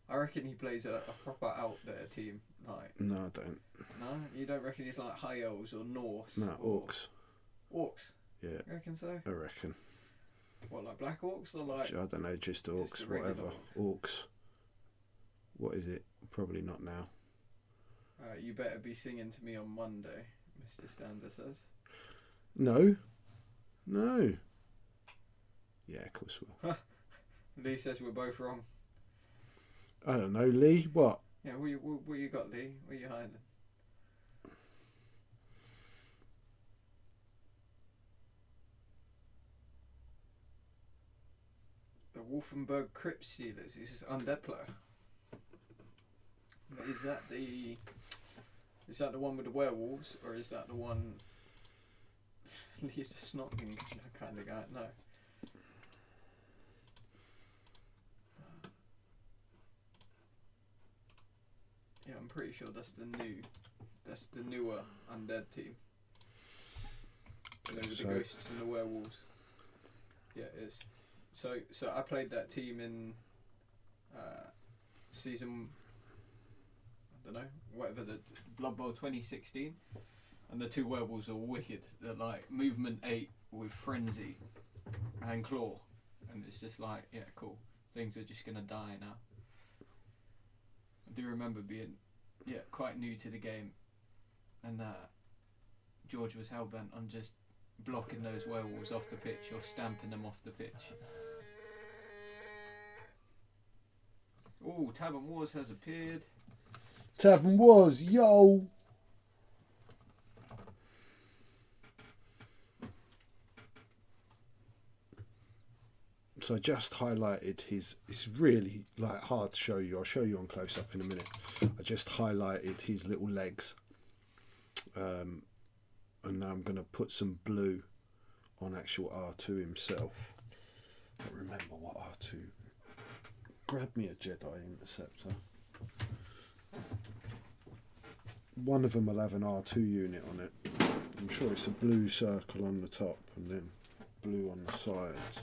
I reckon he plays a proper out there team. Like, no, I don't. No, you don't reckon he's like High Elves or Norse? No, or Orcs. Orcs. Yeah, You reckon so? I reckon. What, like Black Orcs or like? I don't know, just Orcs, just the regular whatever. Orcs. What is it? Probably not now. You better be singing to me on Monday, Mr. Stander says. No. No. Yeah, of course we'll. Lee says we're both wrong. I don't know, Lee. What? Yeah, what you got, Lee? What you hiding? The Wolfenberg Crypt Stealers. Is this undead player? Is that the one with the werewolves, or is that the one? He's a snotting kind of guy. No. Yeah, I'm pretty sure that's the newer undead team. With the ghosts and the werewolves. Yeah, it is. So I played that team in season, I don't know, whatever, the Blood Bowl 2016, and the two werewolves are wicked. They're like movement 8 with frenzy and claw, and it's just like, yeah, cool. Things are just gonna die now. I do remember being, quite new to the game, and George was hellbent on just blocking those werewolves off the pitch or stamping them off the pitch. Oh, Tavern Wars has appeared. Tavern Wars, yo! So I just highlighted his. It's really like hard to show you. I'll show you on close up in a minute. I just highlighted his little legs, and now I'm going to put some blue on actual R2 himself. I don't remember what R2. Grab me a Jedi Interceptor. One of them will have an R2 unit on it. I'm sure it's a blue circle on the top and then blue on the sides.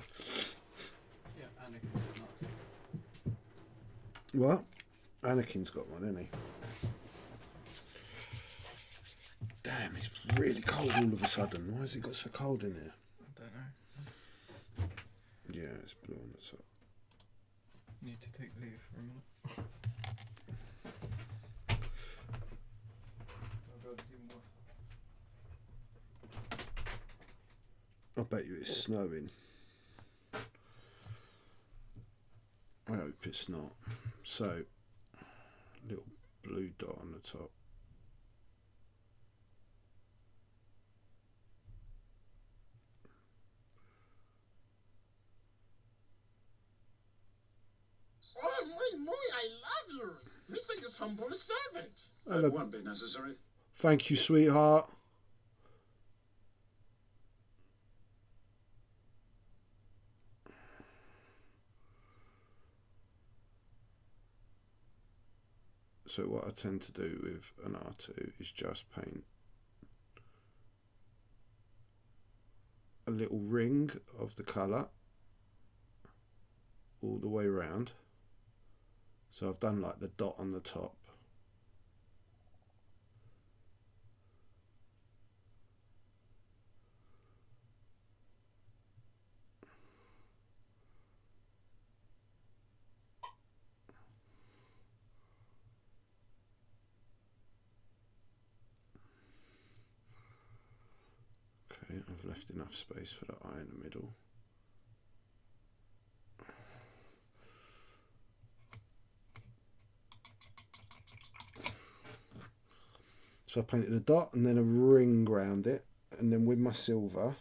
What? Anakin's got one, hasn't he? Damn, it's really cold all of a sudden. Why has it got so cold in here? I don't know. Yeah, it's blue on the top. Need to take leave for a minute. I bet you it's snowing. I hope it's not. So, little blue dot on the top. Oh, muy, I love yours. This thing is humble as servant. Hello. That won't be necessary. Thank you, sweetheart. So what I tend to do with an R2 is just paint a little ring of the colour all the way around. So I've done like the dot on the top. Okay, I've left enough space for the eye in the middle. So I painted a dot and then a ring round it, and then with my silver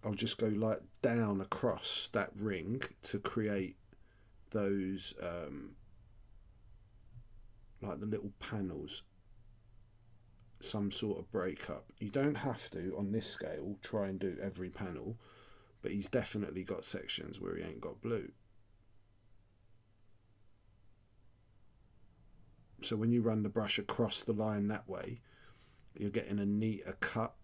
I'll just go like down across that ring to create those like the little panels, some sort of breakup. You don't have to on this scale try and do every panel, but he's definitely got sections where he ain't got blue. So when you run the brush across the line that way, you're getting a neater cut.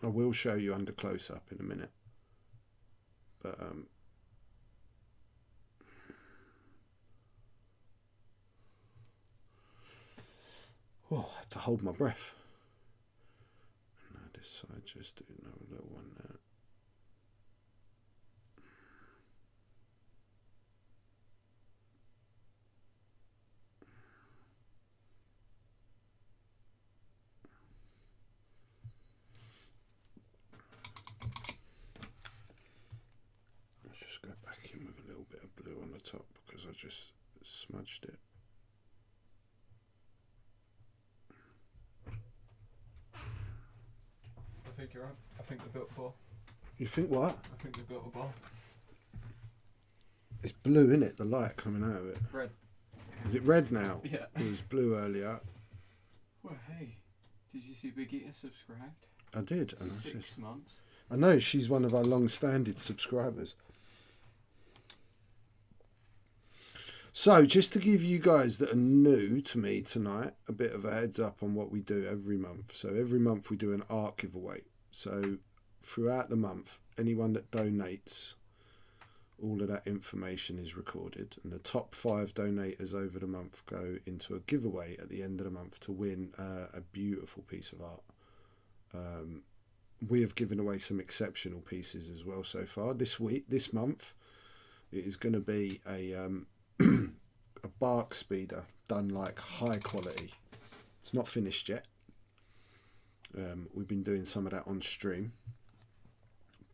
I will show you under close up in a minute. But oh, I have to hold my breath. And now this side, just do another little one there. Let's just go back in with a little bit of blue on the top because I just smudged it. I think you're right. I think they built a ball. You think what? I think they built a ball. It's blue, isn't it? The light coming out of it. Red. Is it red now? Yeah. It was blue earlier. Well, hey, did you see Big Eater subscribed? I did. And 6 months. I know she's one of our long-standing subscribers. So, just to give you guys that are new to me tonight, a bit of a heads up on what we do every month. So, every month we do an art giveaway. So, throughout the month, anyone that donates, all of that information is recorded. And the top 5 donators over the month go into a giveaway at the end of the month to win a beautiful piece of art. We have given away some exceptional pieces as well so far. This month, it is going to be a bark speeder done like high quality. It's not finished yet. We've been doing some of that on stream.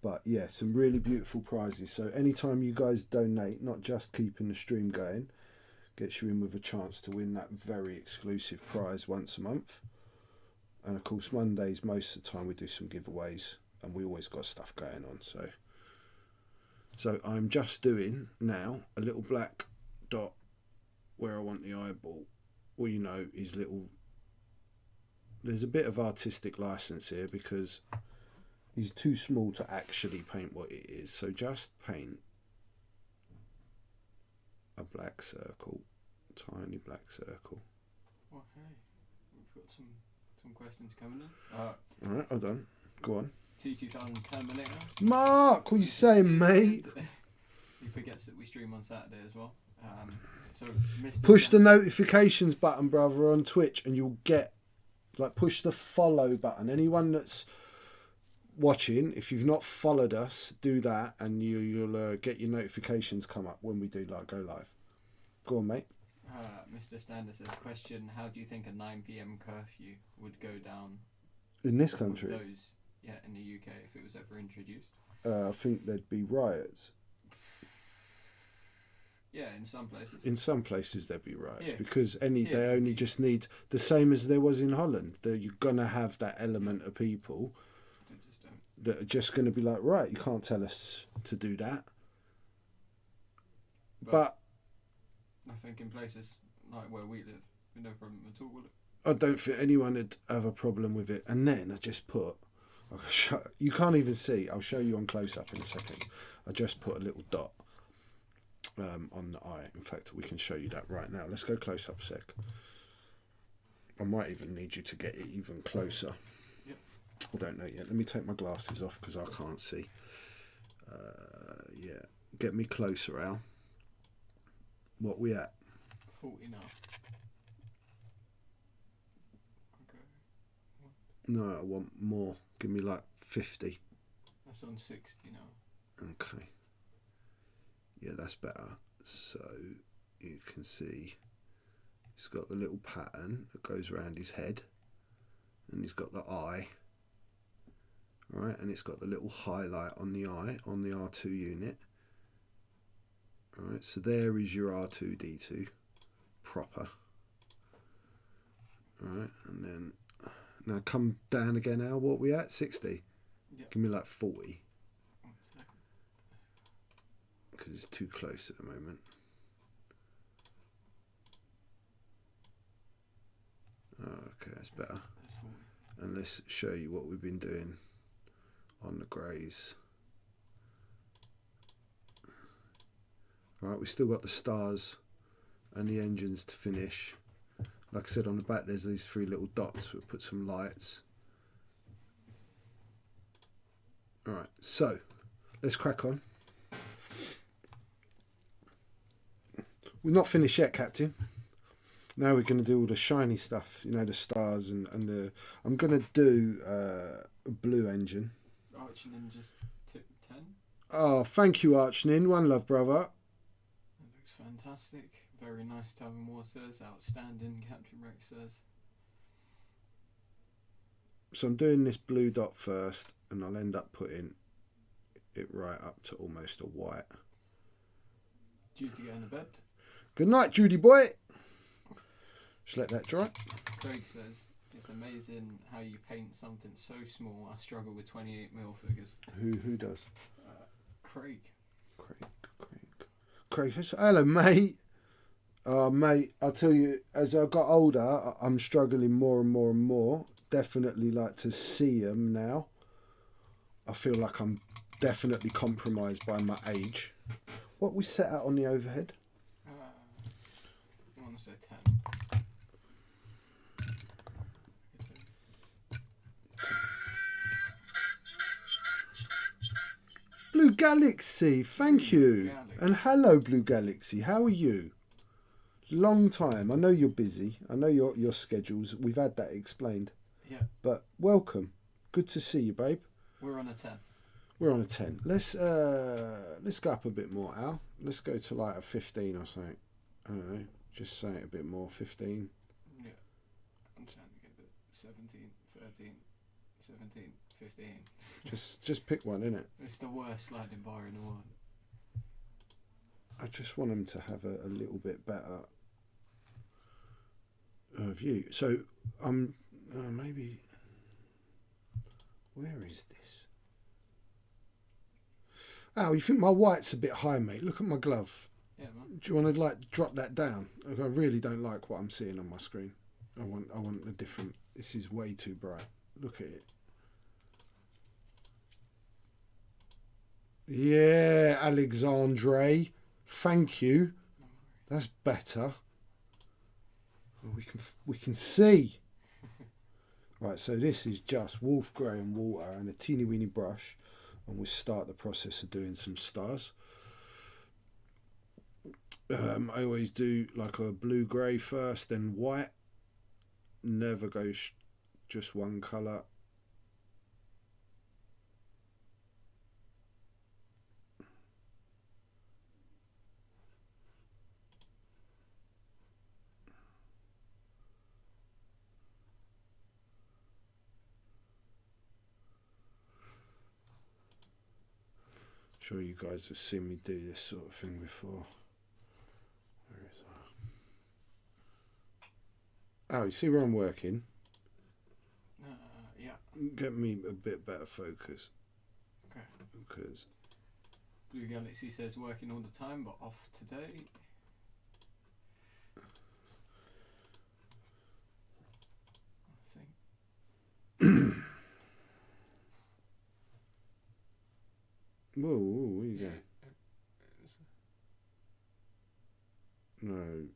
But yeah, some really beautiful prizes. So anytime you guys donate, not just keeping the stream going, gets you in with a chance to win that very exclusive prize once a month. And of course, Mondays, most of the time we do some giveaways, and we always got stuff going on. So I'm just doing now a little black dot where I want the eyeball. All you know is little. There's a bit of artistic license here because he's too small to actually paint what it is. So just paint a black circle, tiny black circle. Okay, we've got some questions coming in. All right, hold on. Go on. T2000 Terminator. Mark, what are you saying, mate? He forgets that we stream on Saturday as well. So Mr. Push the notifications button, brother, on Twitch, and you'll get, push the follow button. Anyone that's watching, if you've not followed us, do that, and you'll get your notifications come up when we do go live. Go on, mate. Mr. Stander says, question, how do you think a 9 p.m. curfew would go down in this country? In the UK, if it was ever introduced? I think there'd be riots. Yeah, in some places. In some places there'd be riots, yeah. Because they only just need, the same as there was in Holland, that you're going to have that element of people that are just going to be like, right, you can't tell us to do that. But I think in places like where we live, no problem at all, will it? I don't think anyone would have a problem with it. And then I just put, you can't even see, I'll show you on close up in a second. I just put a little dot on the eye. In fact, we can show you that right now. Let's go close up a sec. I might even need you to get it even closer. Yep. I don't know yet. Let me take my glasses off because I can't see. Yeah, get me closer, Al. What we at? 40 now. Okay. No, I want more. Give me 50. That's on 60 now. Okay. Yeah, that's better. So you can see he's got the little pattern that goes around his head, and he's got the eye. Right, and it's got the little highlight on the eye on the R2 unit. Alright, so there is your R2D2 proper. Alright, and then now come down again, Al. What are we at? 60? Yep. Give me 40. Because it's too close at the moment. Oh, okay, that's better. That's 40. And let's show you what we've been doing on the greys. Right, we've still got the stars and the engines to finish. Like I said, on the back there's these 3 little dots. We'll put some lights. All right, so let's crack on. We're not finished yet, Captain. Now we're going to do all the shiny stuff, you know, the stars and the... I'm going to do a blue engine. Arch Ninja's tip 10. Oh, thank you, Archnin. One love, brother. It looks fantastic. Very nice to have in waters. Outstanding, Captain Rex says. So I'm doing this blue dot first, and I'll end up putting it right up to almost a white. Due to go in the bed. Good night, Judy boy. Just let that dry. Craig says, it's amazing how you paint something so small. I struggle with 28mm figures. Who does? Craig. Craig. Hello, mate. Mate, I'll tell you, as I got older, I'm struggling more and more and more. Definitely like to see them now. I feel like I'm definitely compromised by my age. What we set out on the overhead? I want to say 10. Blue Galaxy, thank you. Galaxy. And hello, Blue Galaxy. How are you? Long time. I know you're busy. I know your schedules. We've had that explained. Yeah. But welcome. Good to see you, babe. We're on a 10. We're on a 10. Let's go up a bit more, Al. Let's go to like a 15 or something. I don't know. Just say it a bit more. 15. Yeah. I'm trying to get the 17, 13, 17, 15. Just pick one, innit? It's the worst sliding bar in the world. I just want them to have a little bit better view. So maybe, where is this? Oh, you think my white's a bit high, mate? Look at my glove. Yeah, man. Do you want to like drop that down? I really don't like what I'm seeing on my screen. I want a different. This is way too bright. Look at it. Yeah, Alexandre. Thank you. That's better. Well, we can see. Right, so this is just wolf grey and water and a teeny weeny brush, and we'll start the process of doing some stars. I always do like a blue grey first, then white. Never go just one colour. Sure you guys have seen me do this sort of thing before. Where is that? Oh, you see where I'm working? Yeah. Get me a bit better focus. Okay. Because Blue Galaxy says working all the time, but off today. I think. whoa, where you Yeah. go? No.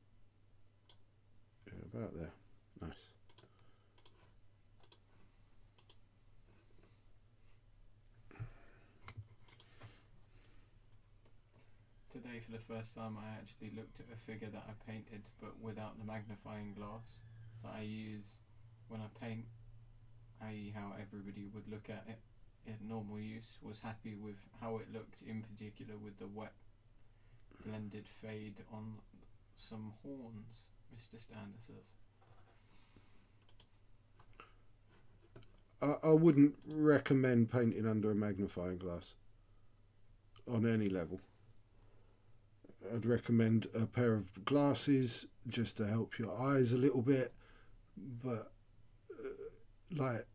Yeah, about there. Nice. Today, for the first time, I actually looked at a figure that I painted, but without the magnifying glass that I use when I paint, i.e. how everybody would look at it in normal use. Was happy with how it looked, in particular with the wet blended fade on some horns, Mr. Stander says. I wouldn't recommend painting under a magnifying glass on any level. I'd recommend a pair of glasses just to help your eyes a little bit, but like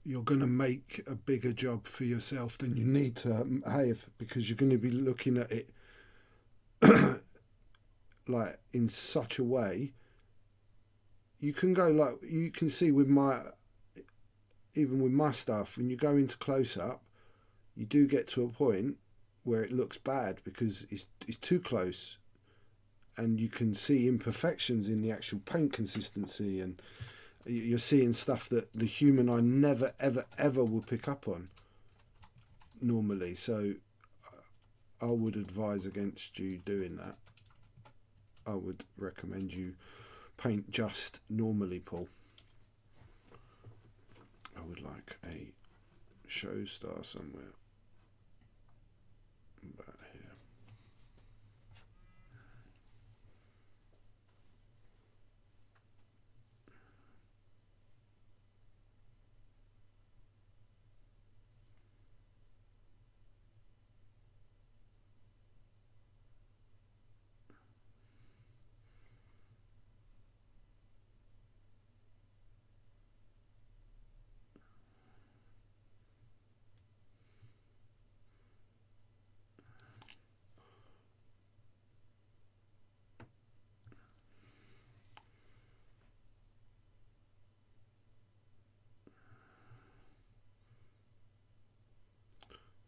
you're going to make a bigger job for yourself than you need to have, because you're going to be looking at it like in such a way. You can go like, you can see with even with my stuff, when you go into close up, you do get to a point where it looks bad because it's too close, and you can see imperfections in the actual paint consistency, and you're seeing stuff that the human eye never ever ever will pick up on. normally, so I would advise against you doing that. I would recommend you paint just normally, Paul. I would like a show star somewhere about here.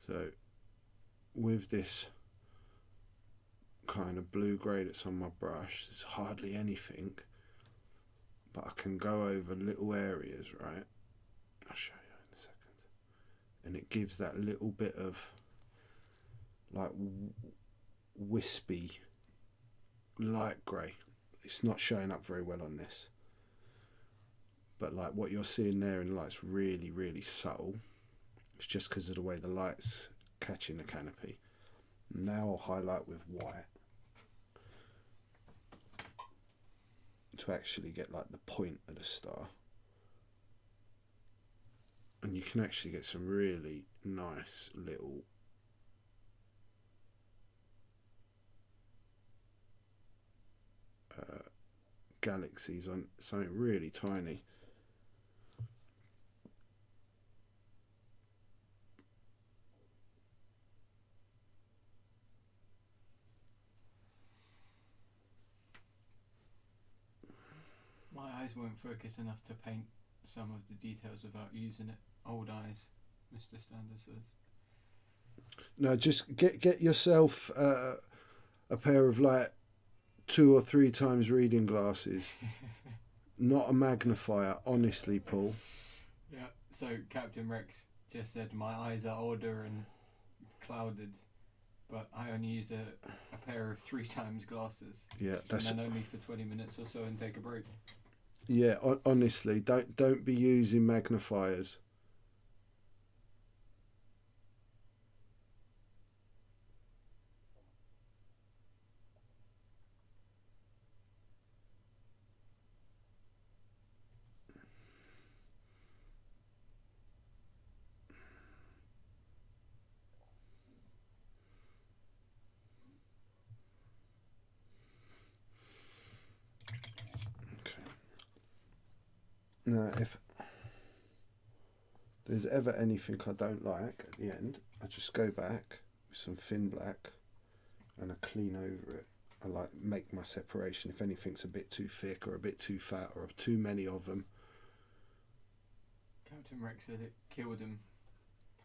So with this kind of blue grey that's on my brush, there's hardly anything, but I can go over little areas, right? I'll show you in a second. And it gives that little bit of like wispy light grey. It's not showing up very well on this, but like what you're seeing there in the light's really, really subtle. It's just because of the way the light's catching the canopy. Now I'll highlight with white to actually get like the point of the star. And you can actually get some really nice little galaxies on something really tiny. My eyes won't focus enough to paint some of the details without using it. Old eyes, Mr. Stander says. No, just get yourself a pair of like 2 or 3 times reading glasses. Not a magnifier, honestly, Paul. Yeah, so Captain Rex just said my eyes are older and clouded, but I only use a pair of 3 times glasses. Yeah, that's. And then only for 20 minutes or so and take a break. Yeah, honestly, don't be using magnifiers. Now, if there's ever anything I don't like at the end, I just go back with some thin black and I clean over it. I like make my separation if anything's a bit too thick or a bit too fat or too many of them. Captain Rex said it killed him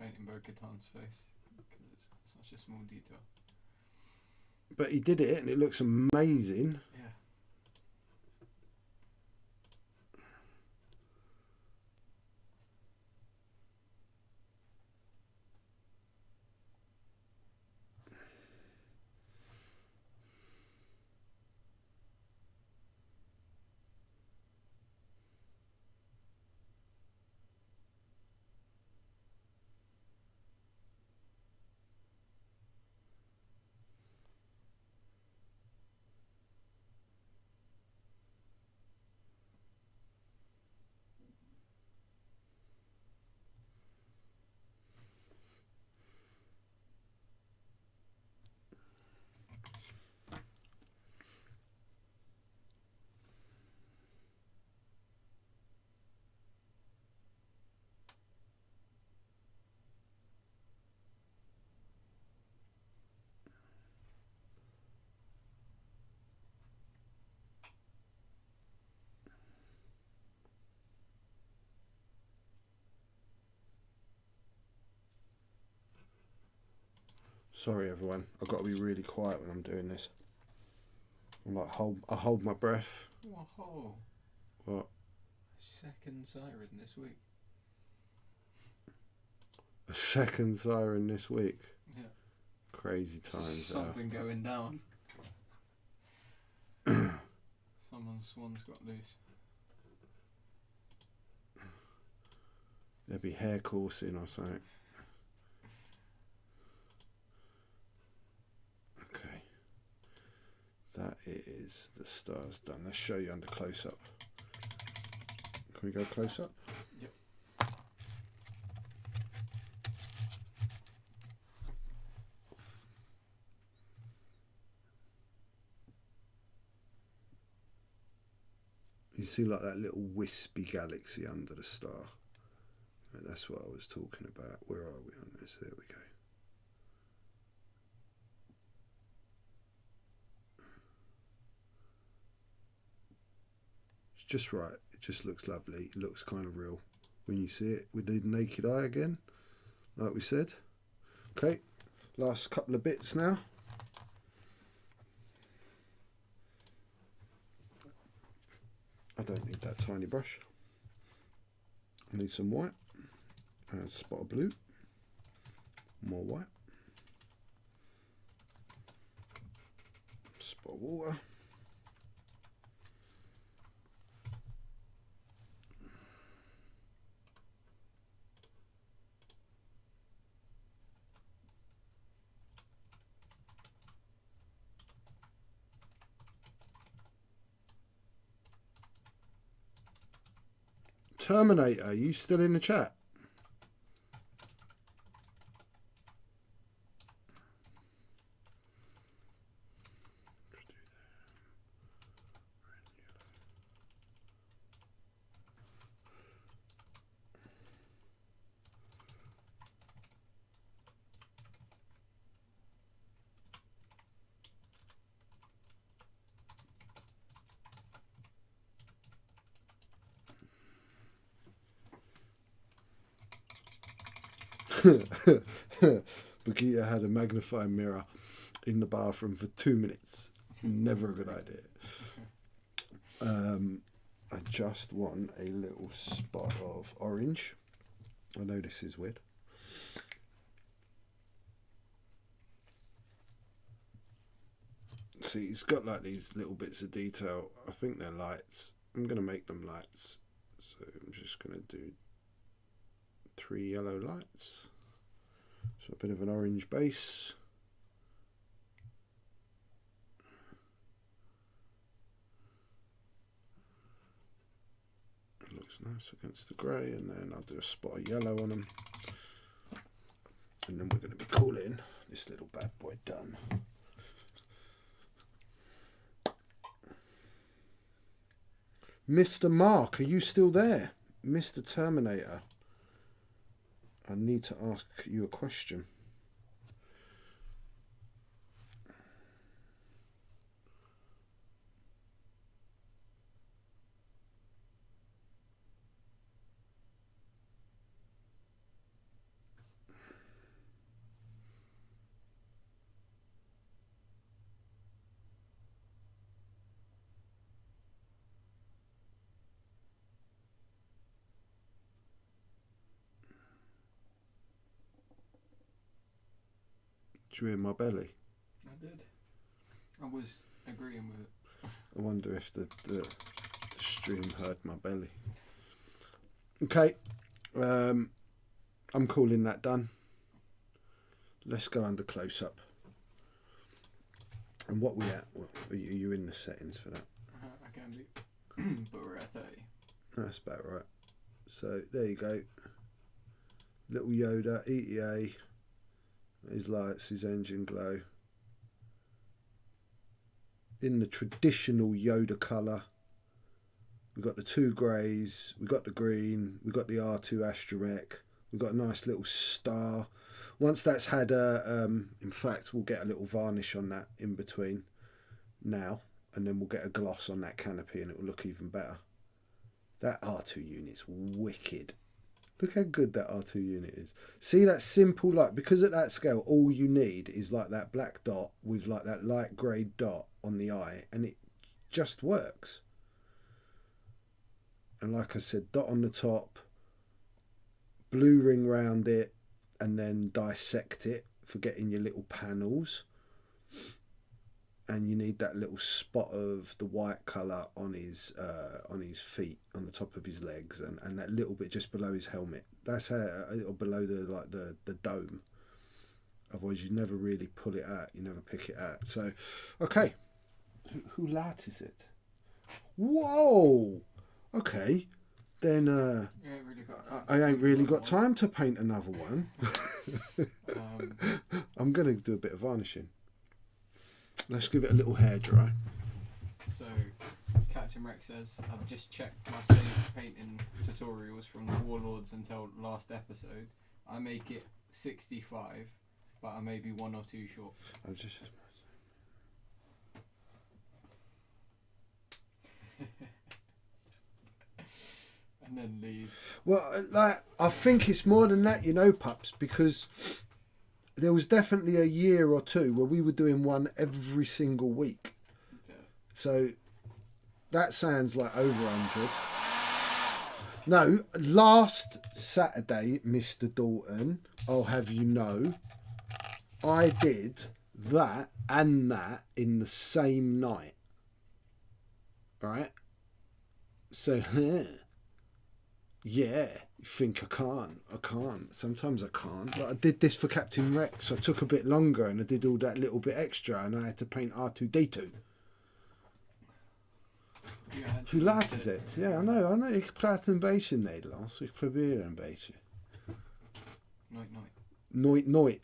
painting Bo-Katan's face because it's such a small detail. But he did it and it looks amazing. Yeah. Sorry everyone, I've got to be really quiet when I'm doing this. I'm like I hold my breath. Whoa. What? Second siren this week. A second siren this week. Yeah. Crazy times. Something going down. Someone's swan's got loose. There'll be hair coursing or something. Okay. That is the stars done. Let's show you under close up. Can we go close up? Yep. You see like that little wispy galaxy under the star. Right, that's what I was talking about. Where are we on this? There we go. It's just right. It just looks lovely. It looks kind of real when you see it with the naked eye again, like we said. Okay, last couple of bits now. I don't need that tiny brush. I need some white, a spot of blue, more white, spot of water, Terminator, are you still in the chat? Bagheera had a magnifying mirror in the bathroom for 2 minutes. Never a good idea. I just want a little spot of orange. I know this is weird. See, it's got like these little bits of detail. I think they're lights. I'm going to make them lights. So I'm just going to do 3 yellow lights. So a bit of an orange base. It looks nice against the grey, and then I'll do a spot of yellow on them. And then we're going to be calling this little bad boy done. Mr. Mark, are you still there? Mr. Terminator. I need to ask you a question. Did you hear my belly? I did. I was agreeing with it. I wonder if the stream heard my belly. Okay, I'm calling that done. Let's go under close up. And what we at? Are you in the settings for that? I can do. But we're at 30. That's about right. So there you go. Little Yoda, ETA. His lights, his engine glow. In the traditional Yoda colour. We've got the 2 greys, we've got the green, we've got the R2 astromech, we've got a nice little star. Once that's had in fact, we'll get a little varnish on that in between now, and then we'll get a gloss on that canopy and it will look even better. That R2 unit's wicked. Look how good that R2 unit is. See that simple, like, because at that scale, all you need is like that black dot with like that light grey dot on the eye, and it just works. And like I said, dot on the top, blue ring round it, and then dissect it for getting your little panels. And you need that little spot of the white colour on his feet, on the top of his legs, and that little bit just below his helmet. That's how, or below the dome. Otherwise, you never really pull it out. You never pick it out. So, okay, who lat is it? Whoa. Okay, then I ain't really got time to paint another one. I'm gonna do a bit of varnishing. Let's give it a little hair dry. So, Captain Rex says, I've just checked my saved painting tutorials from the Warlords until last episode. I make it 65, but I may be 1 or 2 short. I'm just... And then leave. Well, like, I think it's more than that, you know, pups, because there was definitely a year or two where we were doing one every single week. Yeah. So that sounds like over 100. No, last Saturday, Mr. Dalton, I'll have you know, I did that and that in the same night. Right? So, yeah, you think I can't. Sometimes I can't. But I did this for Captain Rex. So I took a bit longer and I did all that little bit extra and I had to paint R2-D2. Hur lät det? Ja, I know. Ik pratar een beetje Nederlands. Ik probeer een beetje. Nooit.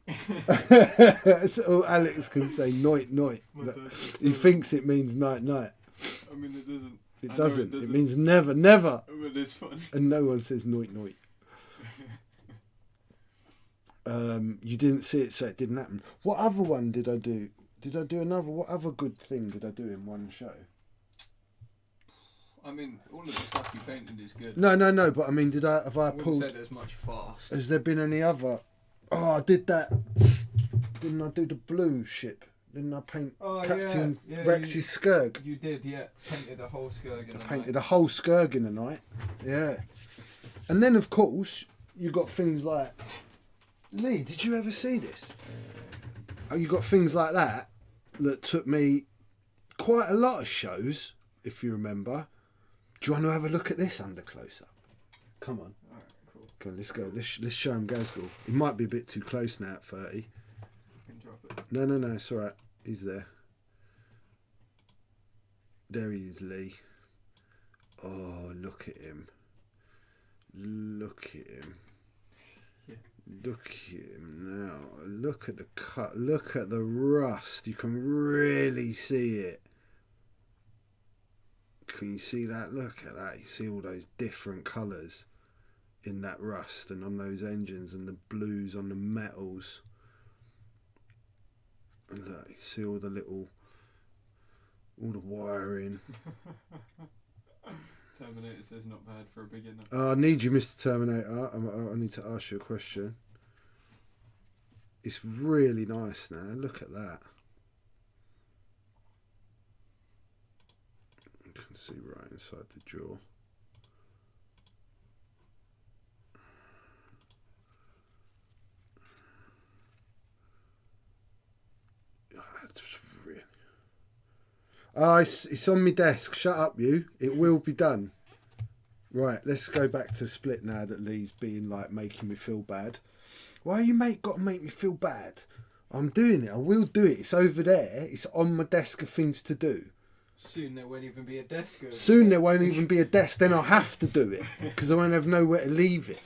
That's all Alex can say. Nooit. He thinks it means night. I mean, it doesn't. It doesn't. It means never. But it's fun. And no one says nooit. You didn't see it, so it didn't happen. What other one did I do? Did I do another? What other good thing did I do in one show? I mean, all of the stuff you painted is good. No. But I mean, have I wouldn't pulled? say there's much fast. Has there been any other? Oh, I did that. Didn't I do the blue ship? Didn't I paint Captain Rex's Skurg? You did, yeah. Painted a whole Skurg in the Painted night. a whole Skurg in the night. Yeah. And then, of course, you got things like... Lee, did you ever see this? Oh, you got things like that took me quite a lot of shows, if you remember. Do you want to have a look at this under close-up? Come on. Alright, cool. Come on, let's go. Let's show him Gazgul. He might be a bit too close now at 30. You can drop it. No, it's alright. He's there. There he is, Lee. Oh, look at him. Look at him. Yeah. Look at him now. Look at the cut. Look at the rust. You can really see it. Can you see that? Look at that. You see all those different colours in that rust and on those engines and the blues on the metals. And look, you see all the wiring. Terminator says not bad for a beginner. I need you, Mr. Terminator. I need to ask you a question. It's really nice now. Look at that. You can see right inside the jaw. It's really... it's on my desk. Shut up, you. It will be done. Right, let's go back to Split now that Lee's being like making me feel bad. Why you got to make me feel bad? I'm doing it. I will do it. It's over there. It's on my desk of things to do. Soon there won't even be a desk over Soon there won't even be a desk. Then I'll have to do it because I won't have nowhere to leave it.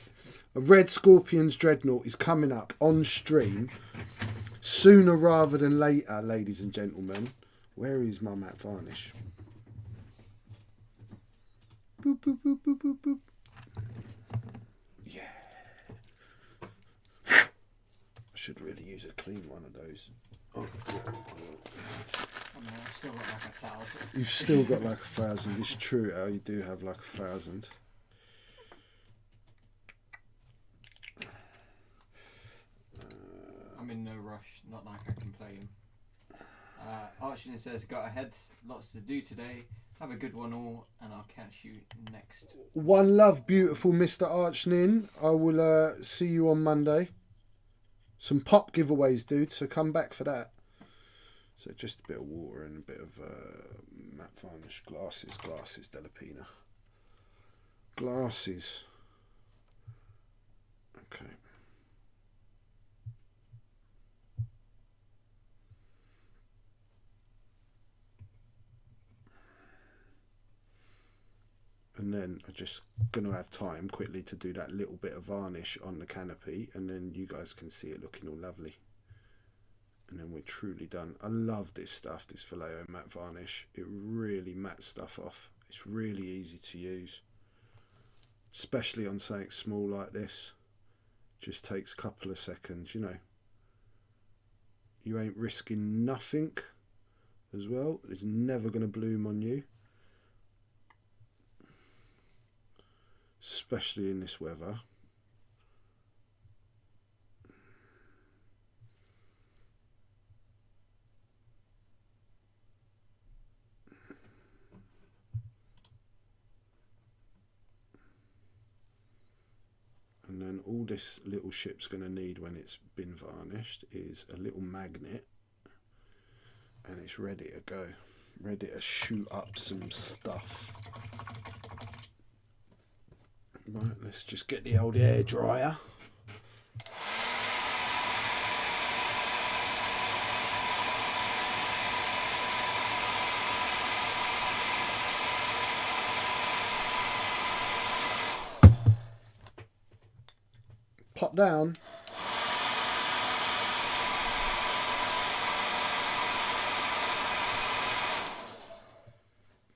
A Red Scorpions Dreadnought is coming up on stream sooner rather than later, ladies and gentlemen. Where is my matte varnish? Boop, boop, boop, boop, boop, boop. Yeah. I should really use a clean one of those. Oh, I've still got like 1,000. you've still got like 1,000. It's true, Al. You do have like 1,000. I'm in no rush, not like I can play him. Archie says, got ahead, lots to do today. Have a good one all, and I'll catch you next. One love, beautiful Mr. Archnin. I will see you on Monday. Some pop giveaways, dude, so come back for that. So just a bit of water and a bit of matte varnish. Glasses, Delapina. Glasses. Okay. And then I'm just going to have time quickly to do that little bit of varnish on the canopy, and then you guys can see it looking all lovely. And then we're truly done. I love this stuff, this Vallejo matte varnish. It really mattes stuff off. It's really easy to use, especially on something small like this. Just takes a couple of seconds, you know. You ain't risking nothing as well. It's never going to bloom on you, especially in this weather. And then all this little ship's going to need when it's been varnished is a little magnet, and it's ready to go, ready to shoot up some stuff. Right, let's just get the old air dryer. Pop down.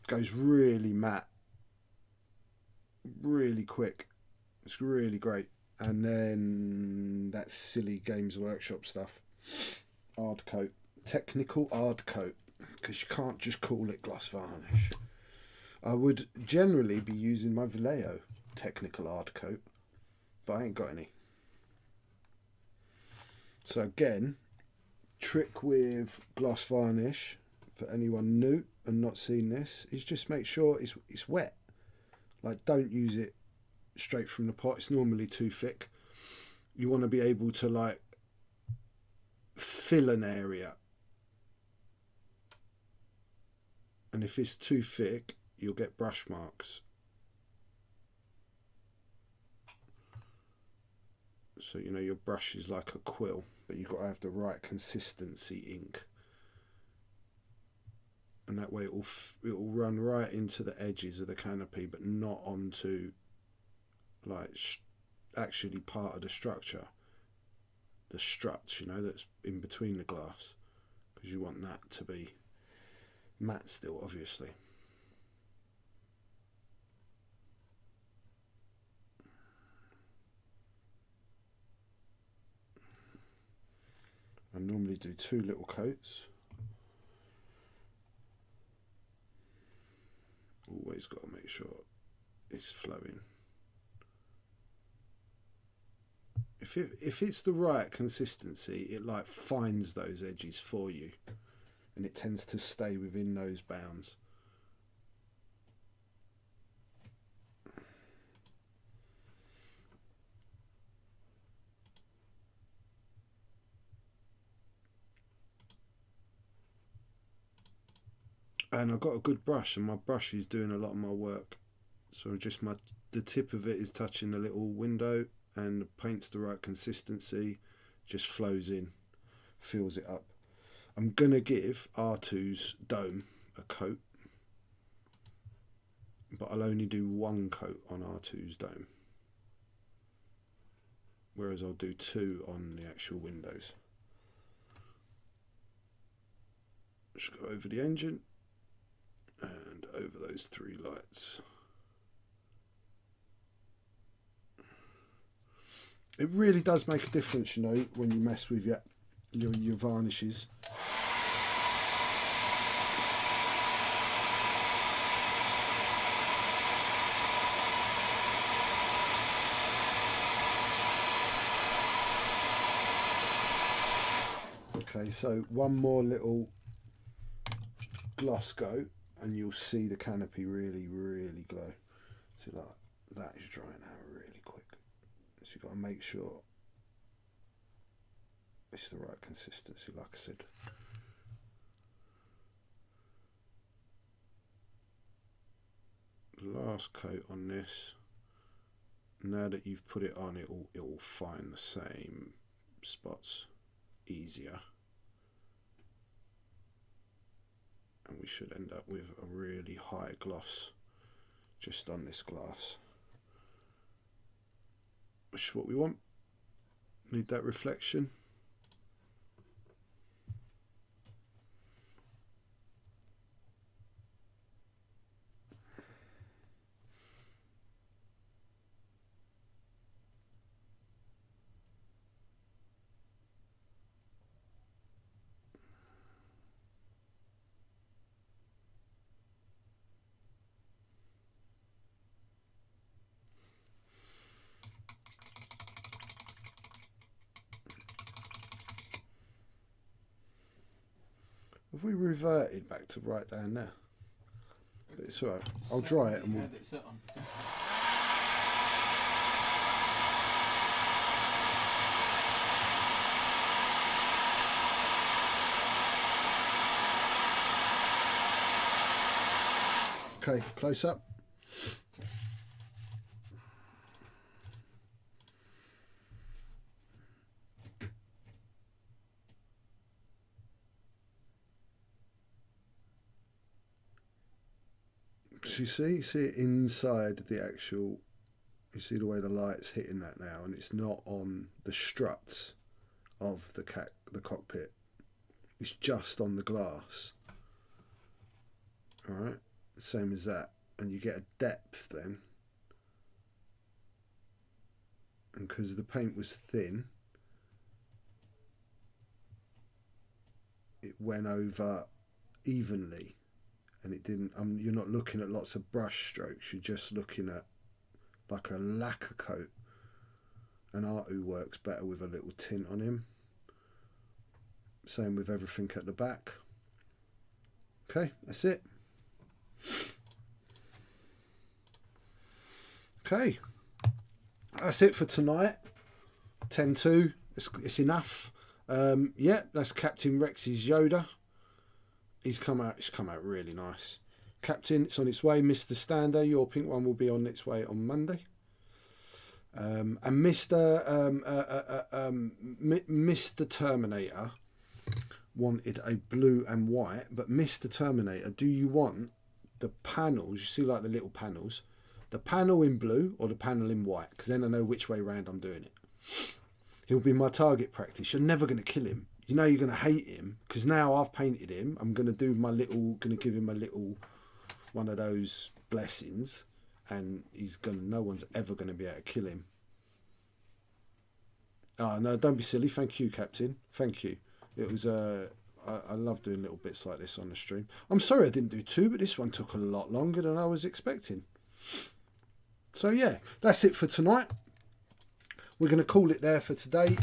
Goes really matte, really quick. It's really great. And then that silly Games Workshop stuff, hard coat, technical hard coat, because you can't just call it gloss varnish. I would generally be using my Vallejo technical hard coat, but I ain't got any. So again, trick with gloss varnish for anyone new and not seen this is just make sure it's wet. Like, don't use it straight from the pot. It's normally too thick. You want to be able to like fill an area, and if it's too thick you'll get brush marks. So you know your brush is like a quill, but you've got to have the right consistency ink, and that way it will run right into the edges of the canopy, but not onto like actually part of the structure, the struts, you know, that's in between the glass, because you want that to be matte still, obviously. I normally do 2 little coats. Always got to make sure it's flowing. If it's the right consistency, it like finds those edges for you, and it tends to stay within those bounds. And I've got a good brush, and my brush is doing a lot of my work. So just the tip of it is touching the little window, and the paint's the right consistency, just flows in, fills it up. I'm gonna give R2's dome a coat, but I'll only do 1 coat on R2's dome, whereas I'll do 2 on the actual windows. Just go over the engine and over those 3 lights. It really does make a difference, you know, when you mess with your varnishes. Okay, so one more little gloss go, and you'll see the canopy really, really glow. See, like that is drying out really quick. So you've got to make sure it's the right consistency, like I said. Last coat on this. Now that you've put it on, it will find the same spots easier, and we should end up with a really high gloss just on this glass, which is what we want. Need that reflection. Have we reverted back to right down there? But it's alright. I'll dry it and we'll... Okay, close up. So you see it inside the actual, you see the way the light's hitting that now, and it's not on the struts of the cockpit. It's just on the glass. Alright, same as that. And you get a depth then. And because the paint was thin, it went over evenly. And it didn't, you're not looking at lots of brush strokes, you're just looking at like a lacquer coat. And Artu works better with a little tint on him. Same with everything at the back. Okay, that's it. Okay, that's it for tonight. 10-2, it's enough. Yeah, that's Captain Rex's Yoda. He's come out really nice. Captain, it's on its way. Mr. Stander, your pink one will be on its way on Monday. And Mr. Mr. Terminator wanted a blue and white, but Mr. Terminator, do you want the panels? You see, like the little panels, the panel in blue or the panel in white? Because then I know which way round I'm doing it. He'll be my target practice. You're never going to kill him. You know you're going to hate him because now I've painted him. I'm going to do my little, going to give him a little one of those blessings, and he's going to, no one's ever going to be able to kill him. Oh no, don't be silly. Thank you, Captain. Thank you. It was I love doing little bits like this on the stream. I'm sorry I didn't do two, but this one took a lot longer than I was expecting. So yeah, that's it for tonight. We're going to call it there for today.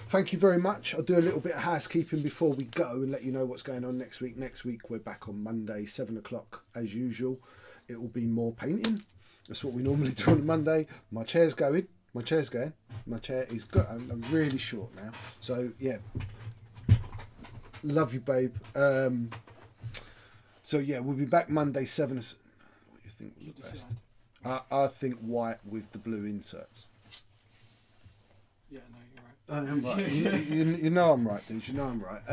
Thank you very much. I'll do a little bit of housekeeping before we go and let you know what's going on next week. Next week, we're back on Monday, 7 o'clock as usual. It will be more painting. That's what we normally do on Monday. My chair's going. My chair's going. My chair is good. I'm really short now. So, yeah. Love you, babe. So, yeah, we'll be back Monday, 7. What do you think will look best? I think white with the blue inserts. Yeah, no, you're right. I am right. you know I'm right, dudes. You know I'm right.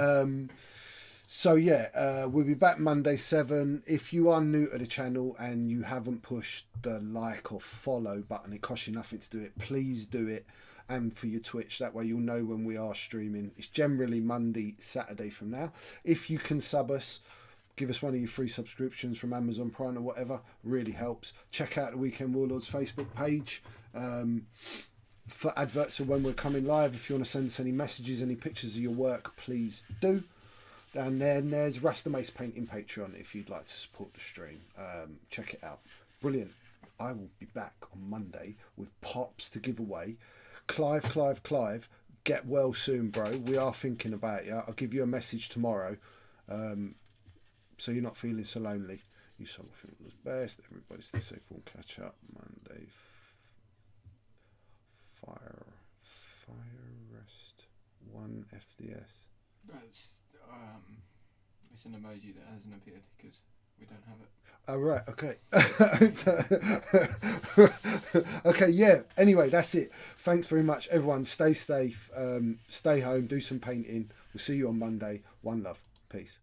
So yeah, we'll be back Monday 7. If you are new to the channel and you haven't pushed the like or follow button, it costs you nothing to do it. Please do it. And for your Twitch, that way you'll know when we are streaming. It's generally Monday, Saturday from now. If you can sub us, give us one of your free subscriptions from Amazon Prime or whatever, really helps. Check out the Weekend Warlords Facebook page. For adverts of when we're coming live. If you want to send us any messages, any pictures of your work, please do. And then there's Rasta Mace Painting Patreon if you'd like to support the stream. Check it out. Brilliant. I will be back on Monday with pops to give away. Clive, get well soon, bro. We are thinking about you. I'll give you a message tomorrow, so you're not feeling so lonely. You saw what I think was best. Everybody stay safe. We'll catch up Monday. Fire rest 1 FDS. It's an emoji that hasn't appeared because we don't have it. Oh, right, okay. Okay, yeah. Anyway, that's it. Thanks very much, everyone. Stay safe. Stay home. Do some painting. We'll see you on Monday. One love. Peace.